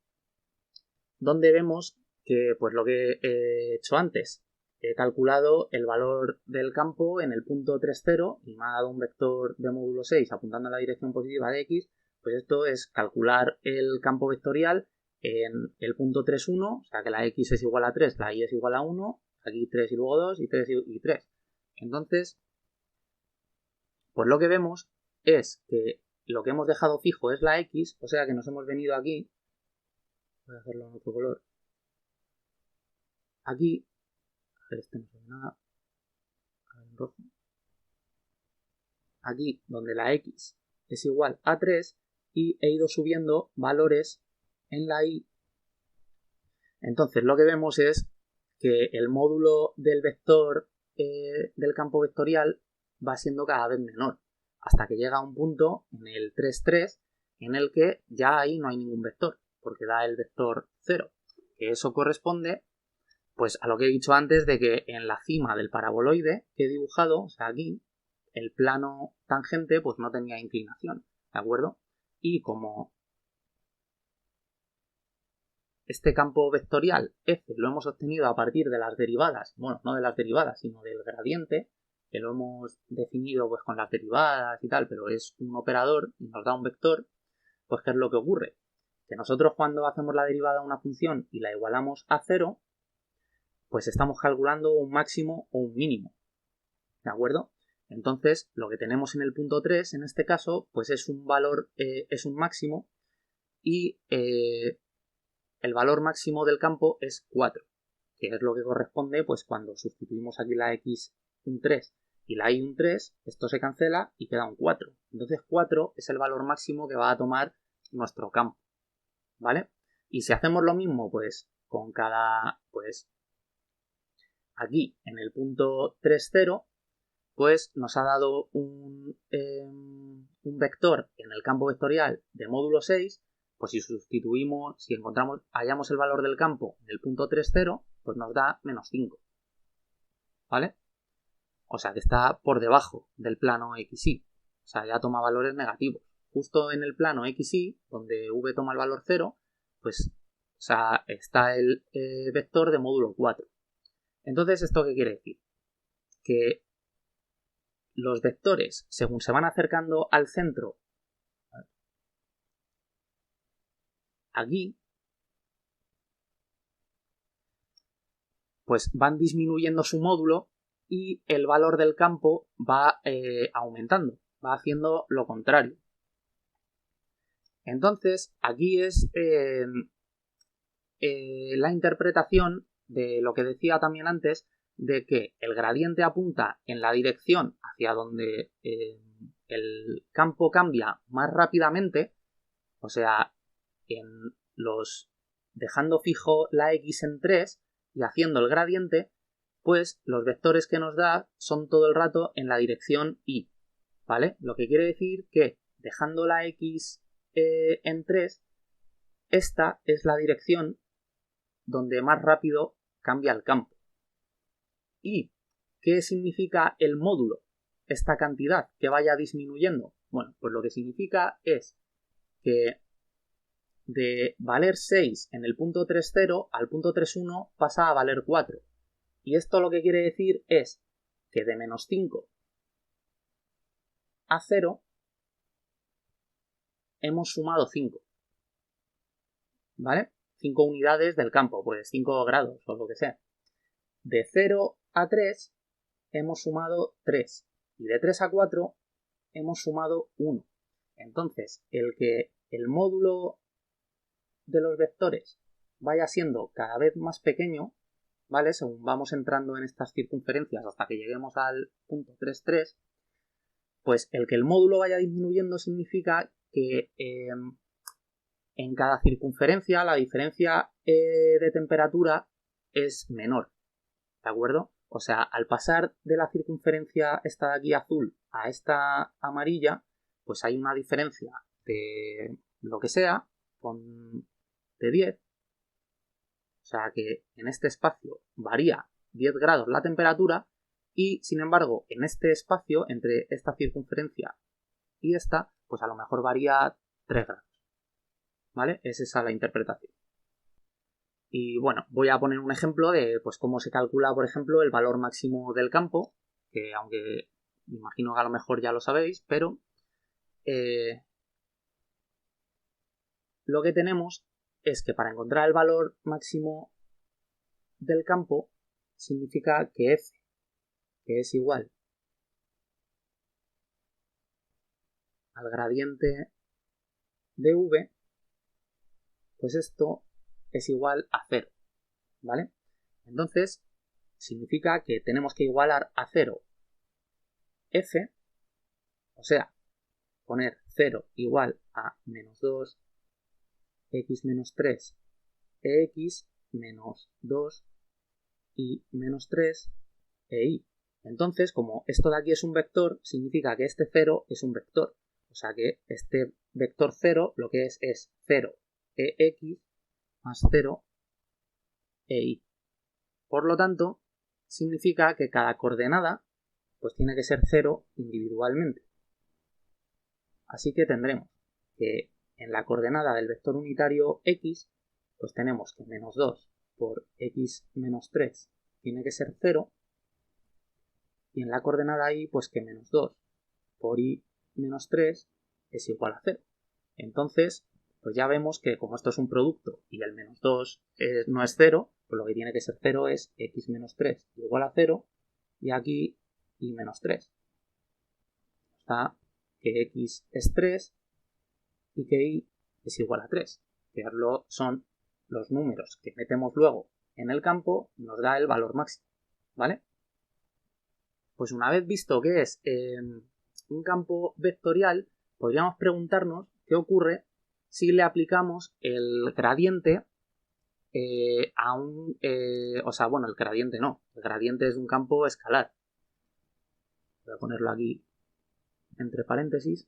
donde vemos que, pues lo que he hecho antes, he calculado el valor del campo en el punto 3, 0 y me ha dado un vector de módulo 6 apuntando a la dirección positiva de x. Pues esto es calcular el campo vectorial en el punto 3, 1, o sea que la x es igual a 3, la y es igual a 1, aquí 3 y luego 2 y 3 y 3. Entonces, pues lo que vemos es que lo que hemos dejado fijo es la x, o sea que nos hemos venido aquí, voy a hacerlo en otro color, aquí, a ver, este no se ve nada, a ver, en rojo, aquí donde la x es igual a 3 y he ido subiendo valores en la y. Entonces lo que vemos es que el módulo del vector del campo vectorial va siendo cada vez menor, hasta que llega a un punto en el 3, 3, en el que ya ahí no hay ningún vector, porque da el vector 0, que eso corresponde pues a lo que he dicho antes de que en la cima del paraboloide que he dibujado, o sea aquí, el plano tangente pues no tenía inclinación, ¿de acuerdo? Y como este campo vectorial f lo hemos obtenido a partir de las derivadas, bueno, no de las derivadas, sino del gradiente, que lo hemos definido pues con las derivadas y tal, pero es un operador y nos da un vector, pues ¿qué es lo que ocurre? Que nosotros cuando hacemos la derivada de una función y la igualamos a 0, pues estamos calculando un máximo o un mínimo, ¿de acuerdo? Entonces, lo que tenemos en el punto 3, en este caso, pues es un valor, es un máximo y el valor máximo del campo es 4, que es lo que corresponde pues cuando sustituimos aquí la x un 3 y la y un 3, esto se cancela y queda un 4. Entonces 4 es el valor máximo que va a tomar nuestro campo, ¿vale? Y si hacemos lo mismo pues con cada, pues aquí en el punto 3, 0, pues nos ha dado un vector en el campo vectorial de módulo 6, pues si sustituimos, si encontramos, hallamos el valor del campo en el punto 3, 0, pues nos da menos 5, ¿vale? O sea que está por debajo del plano XY, o sea ya toma valores negativos. Justo en el plano XY, donde v toma el valor 0, pues o sea, está el vector de módulo 4. Entonces, ¿esto qué quiere decir? Que los vectores, según se van acercando al centro, aquí, pues van disminuyendo su módulo y el valor del campo va aumentando, va haciendo lo contrario. Entonces, aquí es la interpretación de lo que decía también antes, de que el gradiente apunta en la dirección hacia donde el campo cambia más rápidamente, o sea, dejando fijo la x en 3 y haciendo el gradiente, pues los vectores que nos da son todo el rato en la dirección y, ¿vale? Lo que quiere decir que dejando la x en 3, esta es la dirección donde más rápido cambia el campo. ¿Y qué significa el módulo? Esta cantidad que vaya disminuyendo. Bueno, pues lo que significa es que de valer 6 en el punto 3,0 al punto 3,1 pasa a valer 4. Y esto lo que quiere decir es que de menos 5 a 0 hemos sumado 5. ¿Vale? 5 unidades del campo, pues 5 grados o lo que sea. De 0 a 3 hemos sumado 3. Y de 3 a 4 hemos sumado 1. Entonces, el que el módulo de los vectores vaya siendo cada vez más pequeño, ¿vale? Según vamos entrando en estas circunferencias hasta que lleguemos al punto 3, 3, pues el que el módulo vaya disminuyendo significa que en cada circunferencia la diferencia de temperatura es menor, ¿de acuerdo? O sea, al pasar de la circunferencia esta de aquí azul a esta amarilla, pues hay una diferencia de lo que sea, de 10. O sea que en este espacio varía 10 grados la temperatura y, sin embargo, en este espacio, entre esta circunferencia y esta, pues a lo mejor varía 3 grados. ¿Vale? Es esa la interpretación. Y bueno, voy a poner un ejemplo de pues cómo se calcula, por ejemplo, el valor máximo del campo, que aunque me imagino que a lo mejor ya lo sabéis, pero lo que tenemos es que para encontrar el valor máximo del campo significa que f, que es igual al gradiente de v, pues esto es igual a 0, ¿vale? Entonces, significa que tenemos que igualar a 0 f, o sea, poner 0 igual a menos 2, x menos 3, ex menos 2 y menos 3 e y. Entonces, como esto de aquí es un vector, significa que este 0 es un vector. O sea que este vector 0 lo que es 0 ex más 0 y. Por lo tanto, significa que cada coordenada pues tiene que ser 0 individualmente. Así que tendremos que en la coordenada del vector unitario x, pues tenemos que menos 2 por x menos 3 tiene que ser 0, y en la coordenada y, pues que menos 2 por y menos 3 es igual a 0. Entonces, pues ya vemos que como esto es un producto y el menos 2 no es 0, pues lo que tiene que ser 0 es x menos 3 igual a 0, y aquí y menos 3. Está que x es 3 y que y es igual a 3, que son los números que metemos luego en el campo, nos da el valor máximo, ¿vale? Pues una vez visto que es un campo vectorial, podríamos preguntarnos qué ocurre si le aplicamos el gradiente a un... el gradiente no, el gradiente es un campo escalar. Voy a ponerlo aquí entre paréntesis.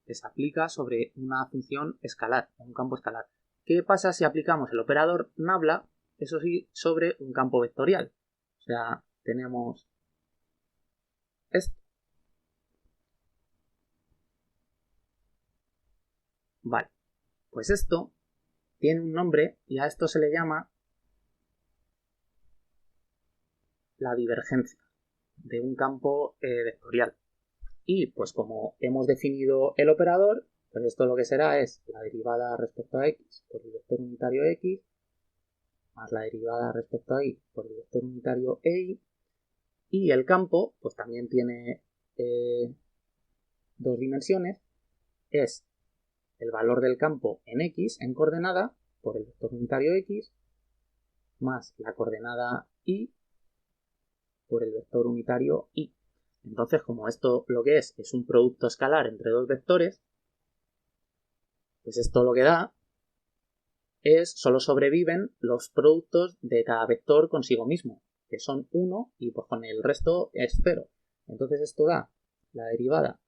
Que se aplica sobre una función escalar, un campo escalar. ¿Qué pasa si aplicamos el operador nabla, eso sí, sobre un campo vectorial? O sea, tenemos esto. Vale, pues esto tiene un nombre y a esto se le llama la divergencia de un campo vectorial. Y pues como hemos definido el operador, pues esto lo que será es la derivada respecto a x por el vector unitario x más la derivada respecto a y por el vector unitario y. Y el campo, pues también tiene dos dimensiones, es el valor del campo en x, en coordenada, por el vector unitario x, más la coordenada y por el vector unitario y. Entonces, como esto lo que es un producto escalar entre dos vectores, pues esto lo que da solo sobreviven los productos de cada vector consigo mismo, que son 1 y pues con el resto es 0. Entonces esto da la derivada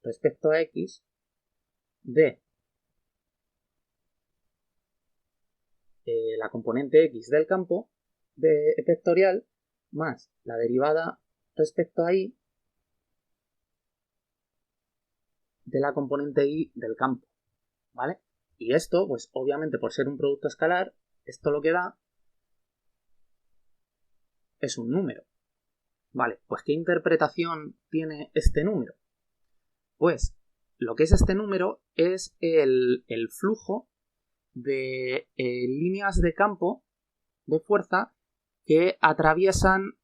respecto a x de la componente x del campo vectorial más la derivada respecto a y de la componente y del campo, ¿vale? Y esto, pues obviamente por ser un producto escalar, esto lo que da es un número. Vale, pues ¿qué interpretación tiene este número? Pues lo que es este número es el flujo de líneas de campo de fuerza que atraviesan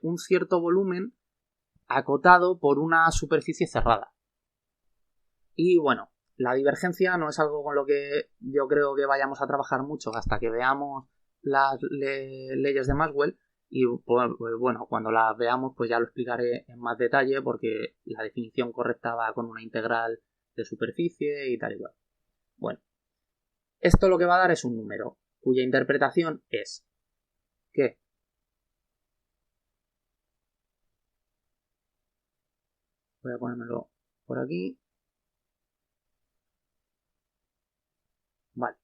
un cierto volumen acotado por una superficie cerrada. Y bueno, la divergencia no es algo con lo que yo creo que vayamos a trabajar mucho hasta que veamos las leyes de Maxwell. Y pues, bueno, cuando las veamos pues ya lo explicaré en más detalle porque la definición correcta va con una integral de superficie y tal y cual. Bueno, esto lo que va a dar es un número cuya interpretación es que voy a ponérmelo por aquí. Vale.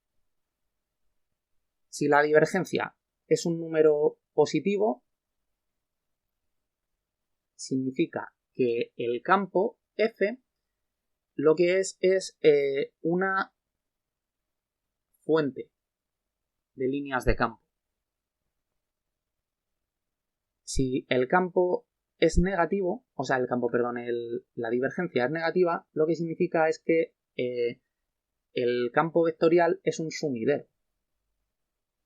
Si la divergencia es un número positivo, significa que el campo F lo que es una fuente de líneas de campo. Si el campo es negativo, o sea, la divergencia es negativa, lo que significa es que el campo vectorial es un sumidero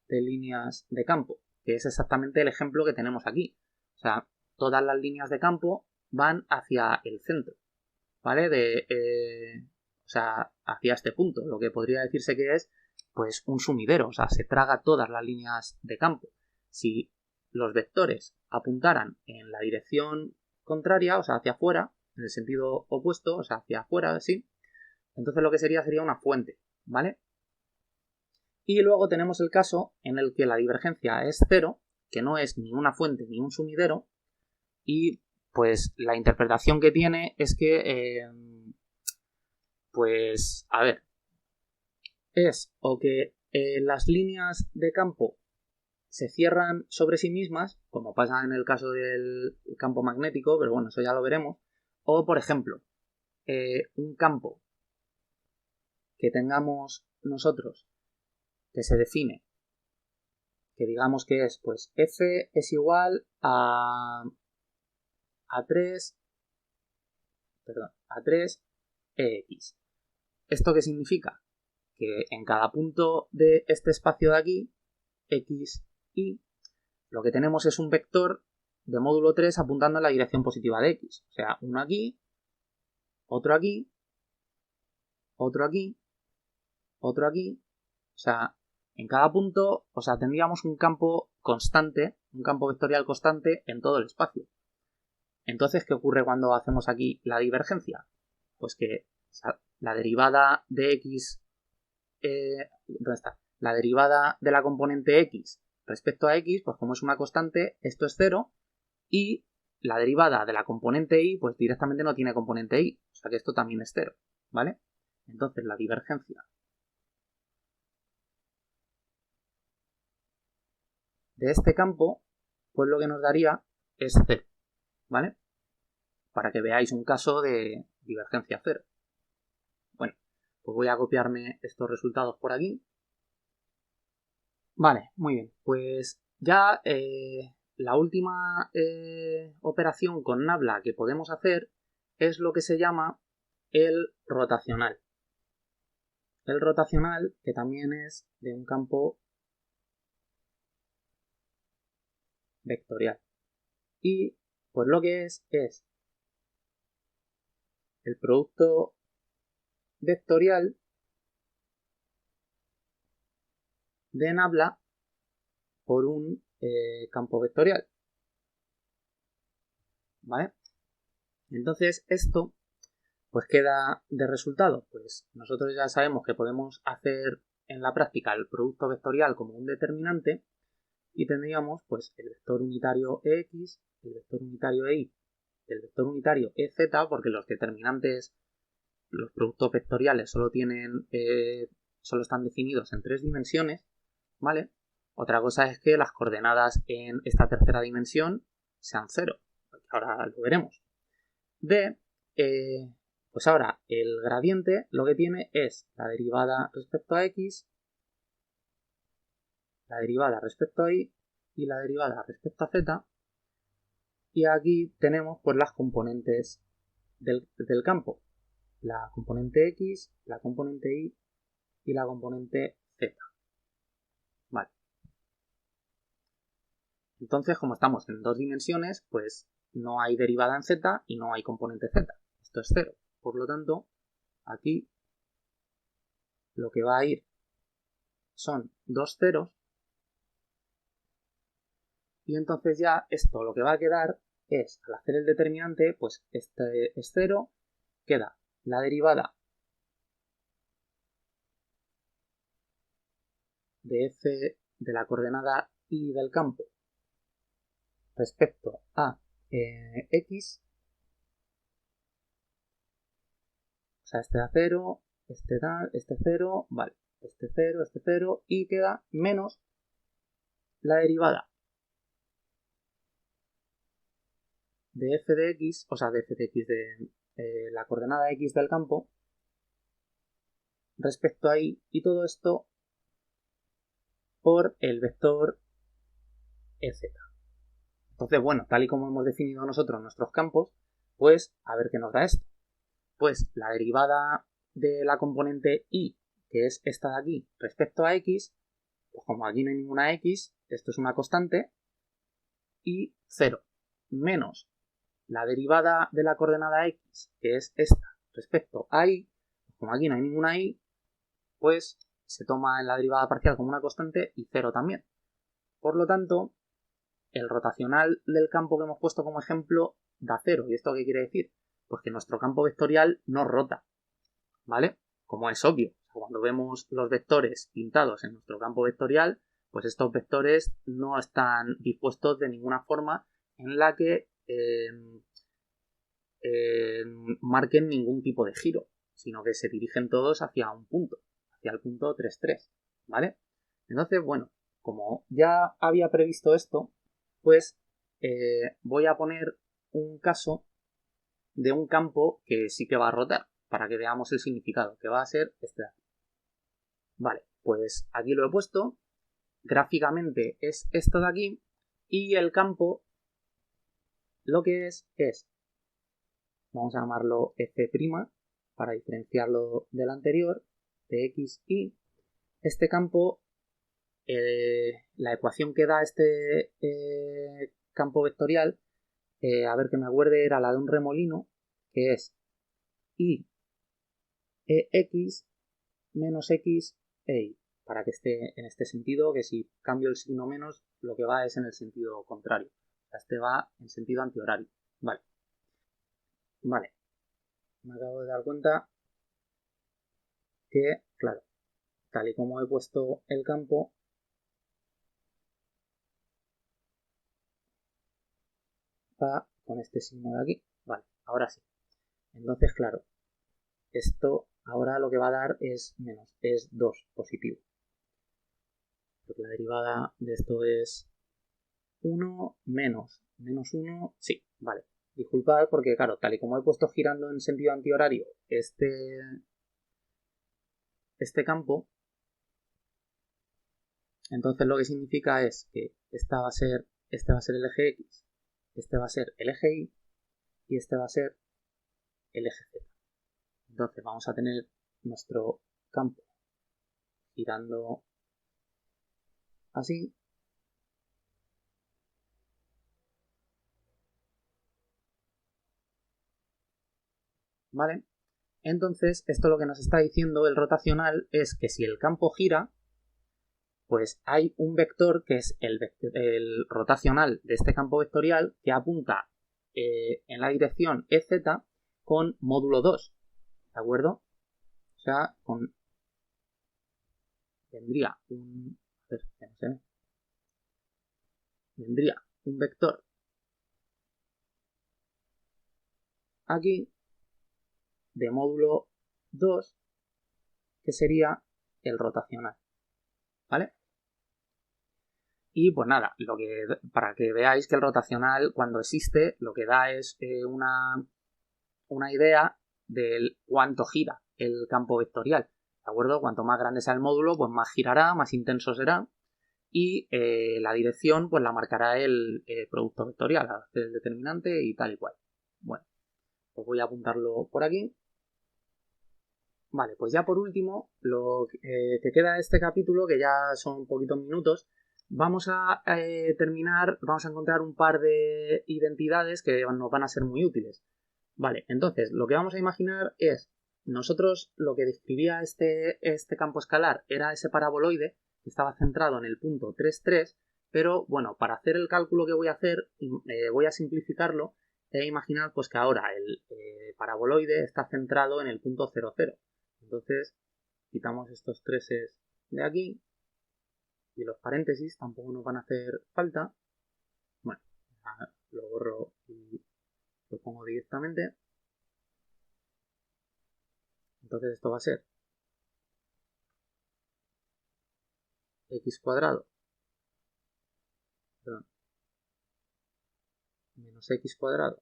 de líneas de campo, que es exactamente el ejemplo que tenemos aquí. O sea, todas las líneas de campo van hacia el centro, ¿vale? o sea, hacia este punto, lo que podría decirse que es pues un sumidero, o sea, se traga todas las líneas de campo. Si los vectores apuntaran en la dirección contraria, o sea, hacia afuera, en el sentido opuesto, o sea, hacia afuera, así, entonces lo que sería una fuente, ¿vale? Y luego tenemos el caso en el que la divergencia es cero, que no es ni una fuente ni un sumidero, y pues la interpretación que tiene es que, pues, a ver, es o que las líneas de campo se cierran sobre sí mismas, como pasa en el caso del campo magnético, pero bueno, eso ya lo veremos, o por ejemplo, un campo que tengamos nosotros que se define, que digamos que es, pues, F es igual a 3, perdón, a 3 EX. ¿Esto qué significa? Que en cada punto de este espacio de aquí, X, Y, lo que tenemos es un vector de módulo 3 apuntando en la dirección positiva de X. O sea, uno aquí, otro aquí, otro aquí, otro aquí. O sea, en cada punto, o sea, tendríamos un campo constante, un campo vectorial constante en todo el espacio. Entonces, ¿qué ocurre cuando hacemos aquí la divergencia? Pues que la derivada de X, ¿dónde está? La derivada de la componente X respecto a X, pues como es una constante, esto es 0, y la derivada de la componente Y, pues directamente no tiene componente Y, o sea que esto también es 0, ¿vale? Entonces la divergencia de este campo, pues lo que nos daría es 0, ¿vale? Para que veáis un caso de divergencia 0. Bueno, pues voy a copiarme estos resultados por aquí. Vale, muy bien. Pues ya la última operación con Nabla que podemos hacer es lo que se llama el rotacional. El rotacional, que también es de un campo vectorial. Y pues lo que es el producto vectorial de Nabla por un campo vectorial. ¿Vale? Entonces esto pues queda de resultado. Pues nosotros ya sabemos que podemos hacer en la práctica el producto vectorial como un determinante y tendríamos pues el vector unitario EX, el vector unitario EY, el vector unitario EZ, porque los determinantes, los productos vectoriales solo están definidos en 3 dimensiones, ¿vale? Otra cosa es que las coordenadas en esta tercera dimensión sean 0, ahora lo veremos. Pues ahora el gradiente lo que tiene es la derivada respecto a X, la derivada respecto a Y y la derivada respecto a Z. Y aquí tenemos pues las componentes del campo. La componente X, la componente Y y la componente Z. Vale. Entonces, como estamos en 2 dimensiones, pues no hay derivada en Z y no hay componente Z. Esto es 0. Por lo tanto, aquí lo que va a ir son 2 ceros. Y entonces ya esto lo que va a quedar es, al hacer el determinante, pues este es 0, queda la derivada de f de la coordenada y del campo respecto a x, o sea, este da 0, este da, este 0, vale, este 0, y queda menos la derivada de f de x, o sea, de f de x de la coordenada x del campo respecto a y, y todo esto por el vector EZ. Entonces, bueno, tal y como hemos definido nosotros nuestros campos, pues a ver qué nos da esto. Pues la derivada de la componente y, que es esta de aquí, respecto a x, pues como aquí no hay ninguna x, esto es una constante, y 0, menos la derivada de la coordenada x, que es esta, respecto a y, Como aquí no hay ninguna y, pues se toma en la derivada parcial como una constante y 0 también. Por lo tanto, el rotacional del campo que hemos puesto como ejemplo da 0. ¿Y esto qué quiere decir? Pues que nuestro campo vectorial no rota, ¿vale? Como es obvio, cuando vemos los vectores pintados en nuestro campo vectorial, pues estos vectores no están dispuestos de ninguna forma en la que marquen ningún tipo de giro, sino que se dirigen todos hacia un punto, hacia el punto 3, 3, ¿vale? Entonces, bueno, como ya había previsto esto, pues voy a poner un caso de un campo que sí que va a rotar, para que veamos el significado, que va a ser este de aquí. Vale, pues aquí lo he puesto, gráficamente es esto de aquí, y el campo lo que es, vamos a llamarlo f' para diferenciarlo del anterior, de x, y este campo, la ecuación que da este campo vectorial, a ver que me acuerde, era la de un remolino, que es y ex menos x e y, para que esté en este sentido, que si cambio el signo menos, lo que va es en el sentido contrario. O sea, este va en sentido antihorario. Vale. Vale. Me acabo de dar cuenta que, claro, tal y como he puesto el campo, va con este signo de aquí. Vale, ahora sí. Entonces, claro, esto ahora lo que va a dar es menos, es 2 positivo. Porque la derivada de esto es 1 menos 1, sí, vale. Disculpad porque, claro, tal y como he puesto girando en sentido antihorario este campo, entonces lo que significa es que este va a ser el eje X, este va a ser el eje Y y este va a ser el eje Z. Entonces vamos a tener nuestro campo girando así. ¿Vale? Entonces, esto lo que nos está diciendo el rotacional es que si el campo gira, pues hay un vector que es el rotacional de este campo vectorial que apunta en la dirección EZ con módulo 2, ¿de acuerdo? O sea, vendría un... A ver, no sé, vendría un vector aquí de módulo 2 que sería el rotacional, ¿vale? Y pues nada, para que veáis que el rotacional cuando existe lo que da es una idea de cuánto gira el campo vectorial, ¿de acuerdo? Cuanto más grande sea el módulo, pues más girará, más intenso será y la dirección pues la marcará el producto vectorial, el determinante y tal y cual. Bueno, pues voy a apuntarlo por aquí. Vale, pues ya por último, lo que queda de este capítulo, que ya son poquitos minutos, vamos a terminar, vamos a encontrar un par de identidades que nos van a ser muy útiles. Vale, entonces lo que vamos a imaginar es, nosotros lo que describía este campo escalar era ese paraboloide que estaba centrado en el punto 3, 3, pero bueno, para hacer el cálculo que voy a hacer, voy a simplificarlo e imaginar pues que ahora el paraboloide está centrado en el punto 0, 0. Entonces quitamos estos treses de aquí y los paréntesis tampoco nos van a hacer falta. Bueno, lo borro y lo pongo directamente. Entonces esto va a ser x cuadrado, perdón, menos x cuadrado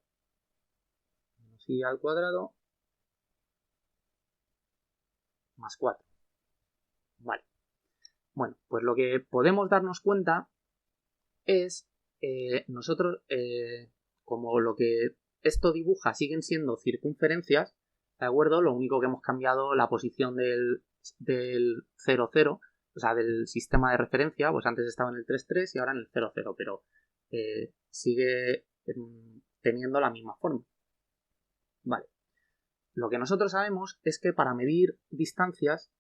menos y al cuadrado más 4. Vale. Bueno, pues lo que podemos darnos cuenta es nosotros, como lo que esto dibuja siguen siendo circunferencias, ¿de acuerdo? Lo único que hemos cambiado la posición del 0, 0, o sea, del sistema de referencia, pues antes estaba en el 3, 3 y ahora en el 0, 0, pero sigue teniendo la misma forma. Vale. Lo que nosotros sabemos es que para medir distancias,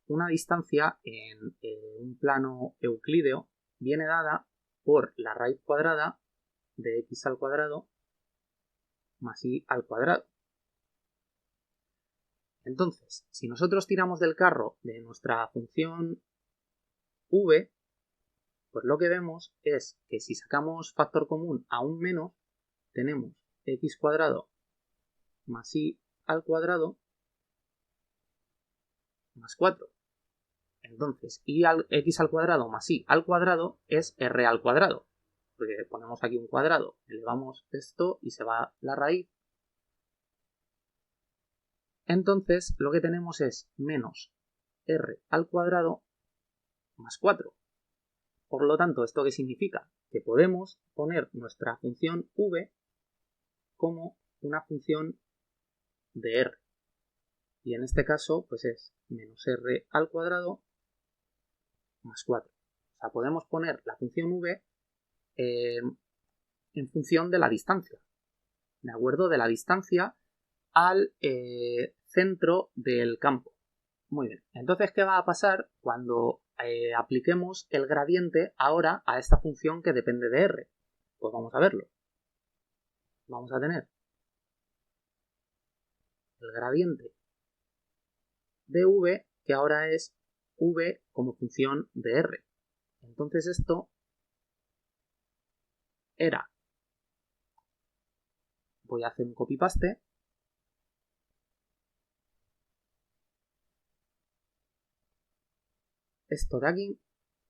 una distancia en un plano euclídeo viene dada por la raíz cuadrada de x al cuadrado más y al cuadrado. Entonces, si nosotros tiramos del carro de nuestra función v, pues lo que vemos es que si sacamos factor común a un menos, tenemos x cuadrado más y al cuadrado más 4. Entonces, x al cuadrado más y al cuadrado es r al cuadrado. Porque ponemos aquí un cuadrado, elevamos esto y se va la raíz. Entonces, lo que tenemos es menos r al cuadrado más 4. Por lo tanto, ¿esto qué significa? Que podemos poner nuestra función v como una función de r. Y en este caso, pues es menos r al cuadrado más 4. O sea, podemos poner la función v en función de la distancia. ¿De acuerdo? De la distancia al centro del campo. Muy bien. Entonces, ¿qué va a pasar cuando apliquemos el gradiente ahora a esta función que depende de r? Pues vamos a verlo. Vamos a tener el gradiente de v, que ahora es v como función de r. Entonces esto era, voy a hacer un copy-paste, esto de aquí,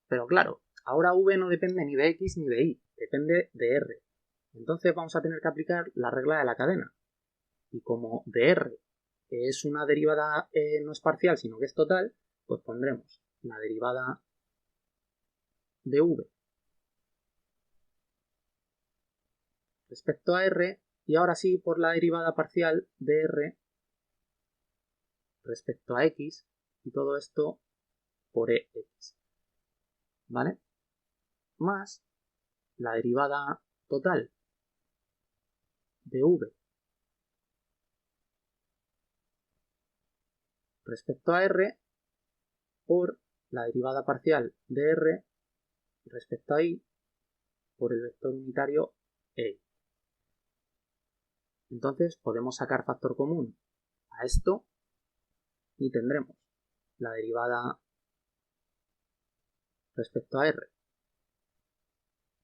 pero claro, ahora v no depende ni de x ni de y, depende de r. Entonces vamos a tener que aplicar la regla de la cadena. Y como de r es una derivada no es parcial, sino que es total, pues pondremos la derivada de v respecto a r, y ahora sí por la derivada parcial de r respecto a x, y todo esto por ex, ¿vale? Más la derivada total de v respecto a r por la derivada parcial de r respecto a y por el vector unitario e. Entonces podemos sacar factor común a esto y tendremos la derivada respecto a r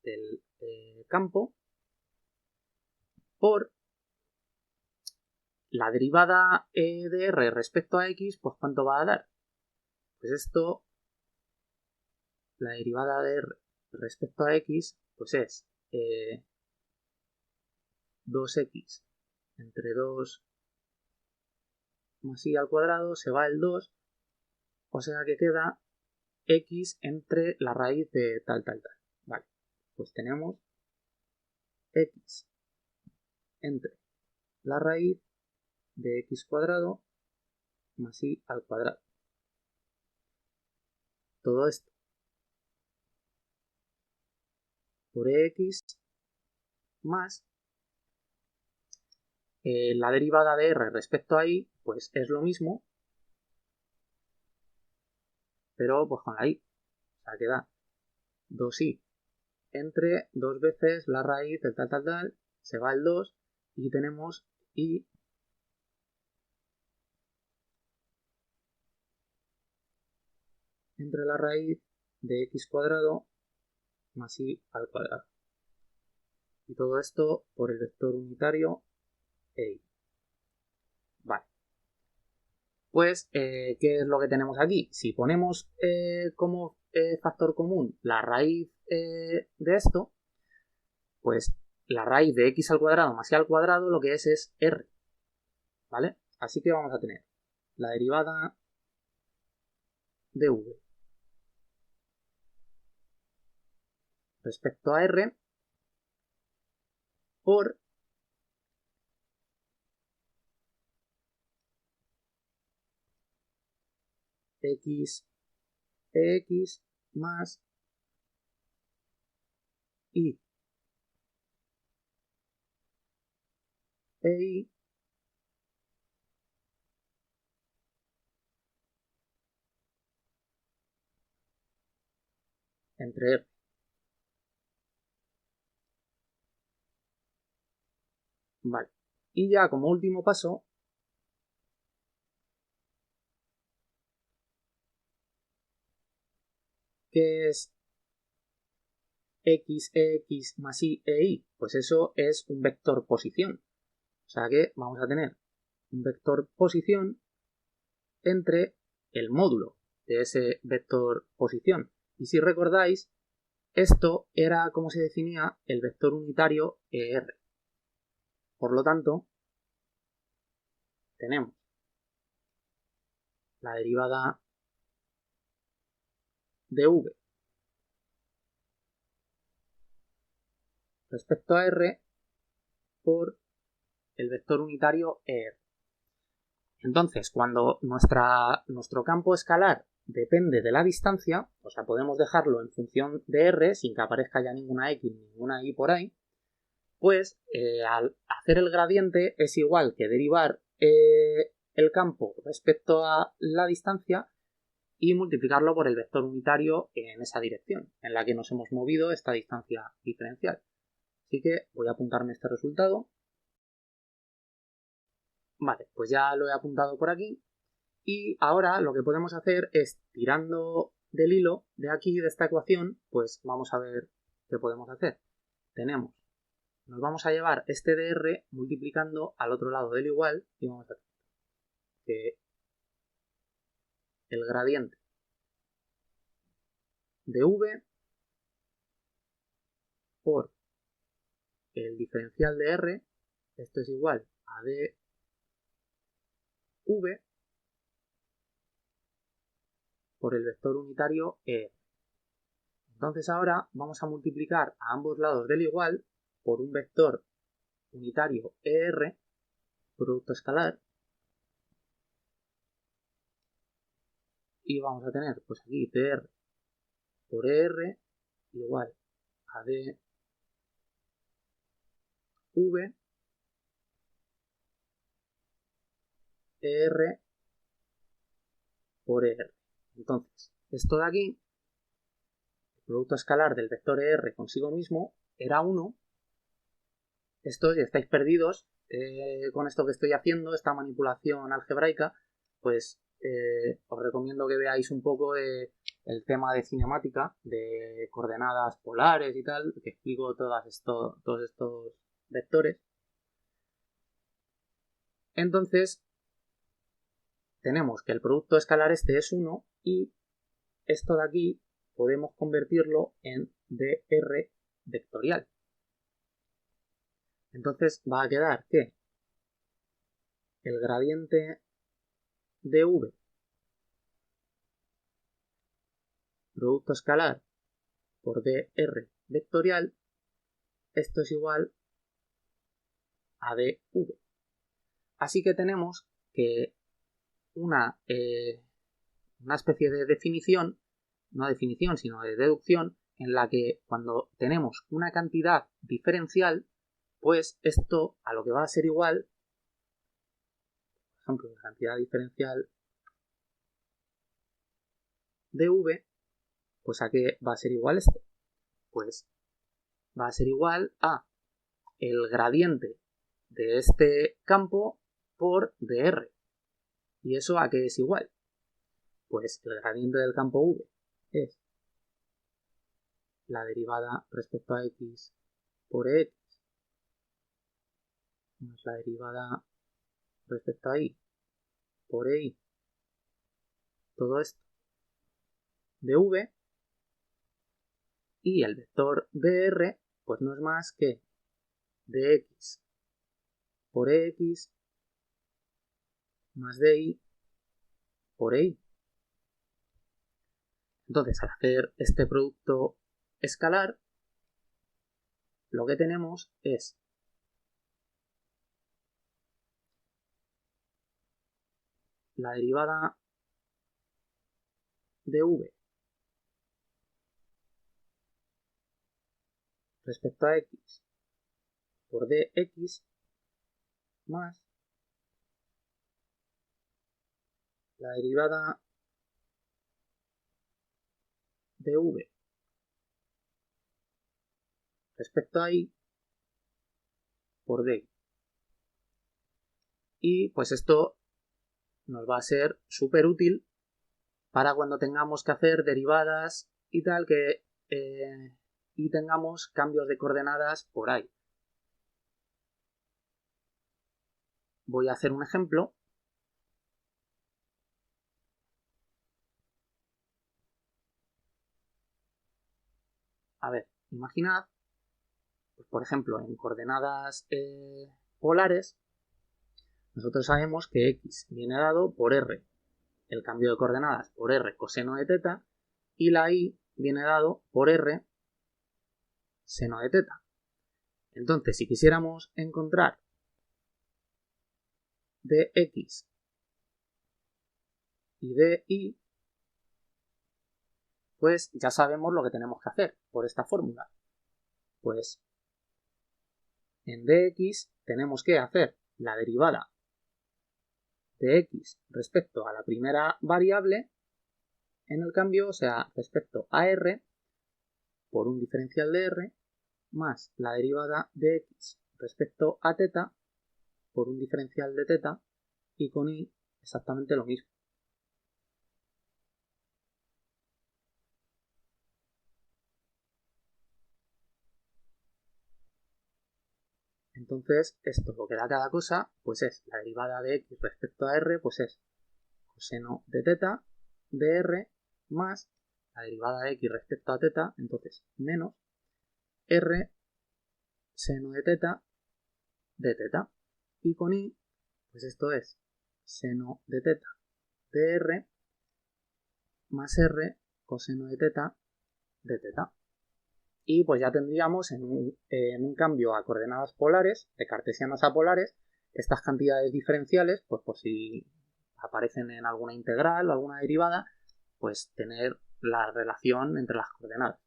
del campo por la derivada de r respecto a x, pues ¿cuánto va a dar? Pues esto, la derivada de r respecto a x, pues es 2x entre 2 más y al cuadrado, se va el 2, o sea que queda x entre la raíz de tal. Vale, pues tenemos x entre la raíz de x cuadrado más y al cuadrado. Todo esto por x más la derivada de r respecto a y, pues es lo mismo, pero pues con la y. O sea, queda 2y entre 2 veces la raíz del tal, se va el 2 y tenemos y entre la raíz de x cuadrado más y al cuadrado. Y todo esto por el vector unitario e. Vale. Pues, ¿qué es lo que tenemos aquí? Si ponemos como factor común la raíz de esto, pues la raíz de x al cuadrado más y al cuadrado lo que es r. ¿Vale? Así que vamos a tener la derivada de v respecto a r por x más y e y entre r. Vale. Y ya como último paso, ¿qué es x, ex más y e y? Pues eso es un vector posición. O sea que vamos a tener un vector posición entre el módulo de ese vector posición. Y si recordáis, esto era como se definía el vector unitario ER. Por lo tanto, tenemos la derivada de v respecto a r por el vector unitario ER. Entonces, cuando nuestro campo escalar depende de la distancia, o sea, podemos dejarlo en función de r sin que aparezca ya ninguna x ni ninguna y por ahí, pues al hacer el gradiente es igual que derivar el campo respecto a la distancia y multiplicarlo por el vector unitario en esa dirección en la que nos hemos movido esta distancia diferencial. Así que voy a apuntarme este resultado. Vale, pues ya lo he apuntado por aquí. Y ahora lo que podemos hacer es, tirando del hilo de aquí, de esta ecuación, pues vamos a ver qué podemos hacer. Nos vamos a llevar este dr multiplicando al otro lado del igual y vamos a hacer que el gradiente de v por el diferencial de r, esto es igual a dv por el vector unitario e. Entonces ahora vamos a multiplicar a ambos lados del igual por un vector unitario ER, producto escalar, y vamos a tener pues aquí dr por ER igual a dv ER por ER. Entonces, esto de aquí, el producto escalar del vector ER consigo mismo, era 1. Esto, si estáis perdidos con esto que estoy haciendo, esta manipulación algebraica, pues os recomiendo que veáis un poco el tema de cinemática, de coordenadas polares y tal, que explico todos estos vectores. Entonces, tenemos que el producto escalar este es 1 y esto de aquí podemos convertirlo en dr vectorial. Entonces va a quedar que el gradiente de v producto escalar por dr vectorial, esto es igual a dv. Así que tenemos que una especie de definición, no definición, sino de deducción, en la que cuando tenemos una cantidad diferencial, pues esto a lo que va a ser igual, por ejemplo, la cantidad diferencial de v, pues a qué va a ser igual esto. Pues va a ser igual a el gradiente de este campo por dr. ¿Y eso a qué es igual? Pues el gradiente del campo v es la derivada respecto a x por x más la derivada respecto a y por y, todo esto de v, y el vector dr pues no es más que dx por x más dy por y. Entonces, al hacer este producto escalar, lo que tenemos es la derivada de v respecto a x por dx más la derivada de v respecto a y por dy. Y pues esto nos va a ser súper útil para cuando tengamos que hacer derivadas y tal, y tengamos cambios de coordenadas por ahí. Voy a hacer un ejemplo. A ver, imaginad, pues por ejemplo, en coordenadas polares, nosotros sabemos que x viene dado por r, el cambio de coordenadas por r coseno de teta, y la y viene dado por r seno de teta. Entonces, si quisiéramos encontrar dx y dy, pues ya sabemos lo que tenemos que hacer por esta fórmula. Pues en dx tenemos que hacer la derivada de x respecto a la primera variable en el cambio, o sea, respecto a r por un diferencial de r más la derivada de x respecto a teta por un diferencial de teta, y con y exactamente lo mismo. Entonces, esto lo que da cada cosa, pues es la derivada de x respecto a r, pues es coseno de teta de r más la derivada de x respecto a teta, entonces menos r seno de teta. Y con y, pues esto es seno de teta de r más r coseno de teta. Y pues ya tendríamos en un cambio a coordenadas polares, de cartesianas a polares, estas cantidades diferenciales, pues por si aparecen en alguna integral o alguna derivada, pues tener la relación entre las coordenadas.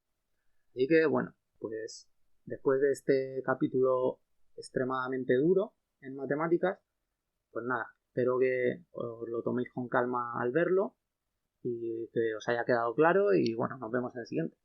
Así que bueno, pues después de este capítulo extremadamente duro en matemáticas, pues nada, espero que os lo toméis con calma al verlo y que os haya quedado claro, y bueno, nos vemos en el siguiente.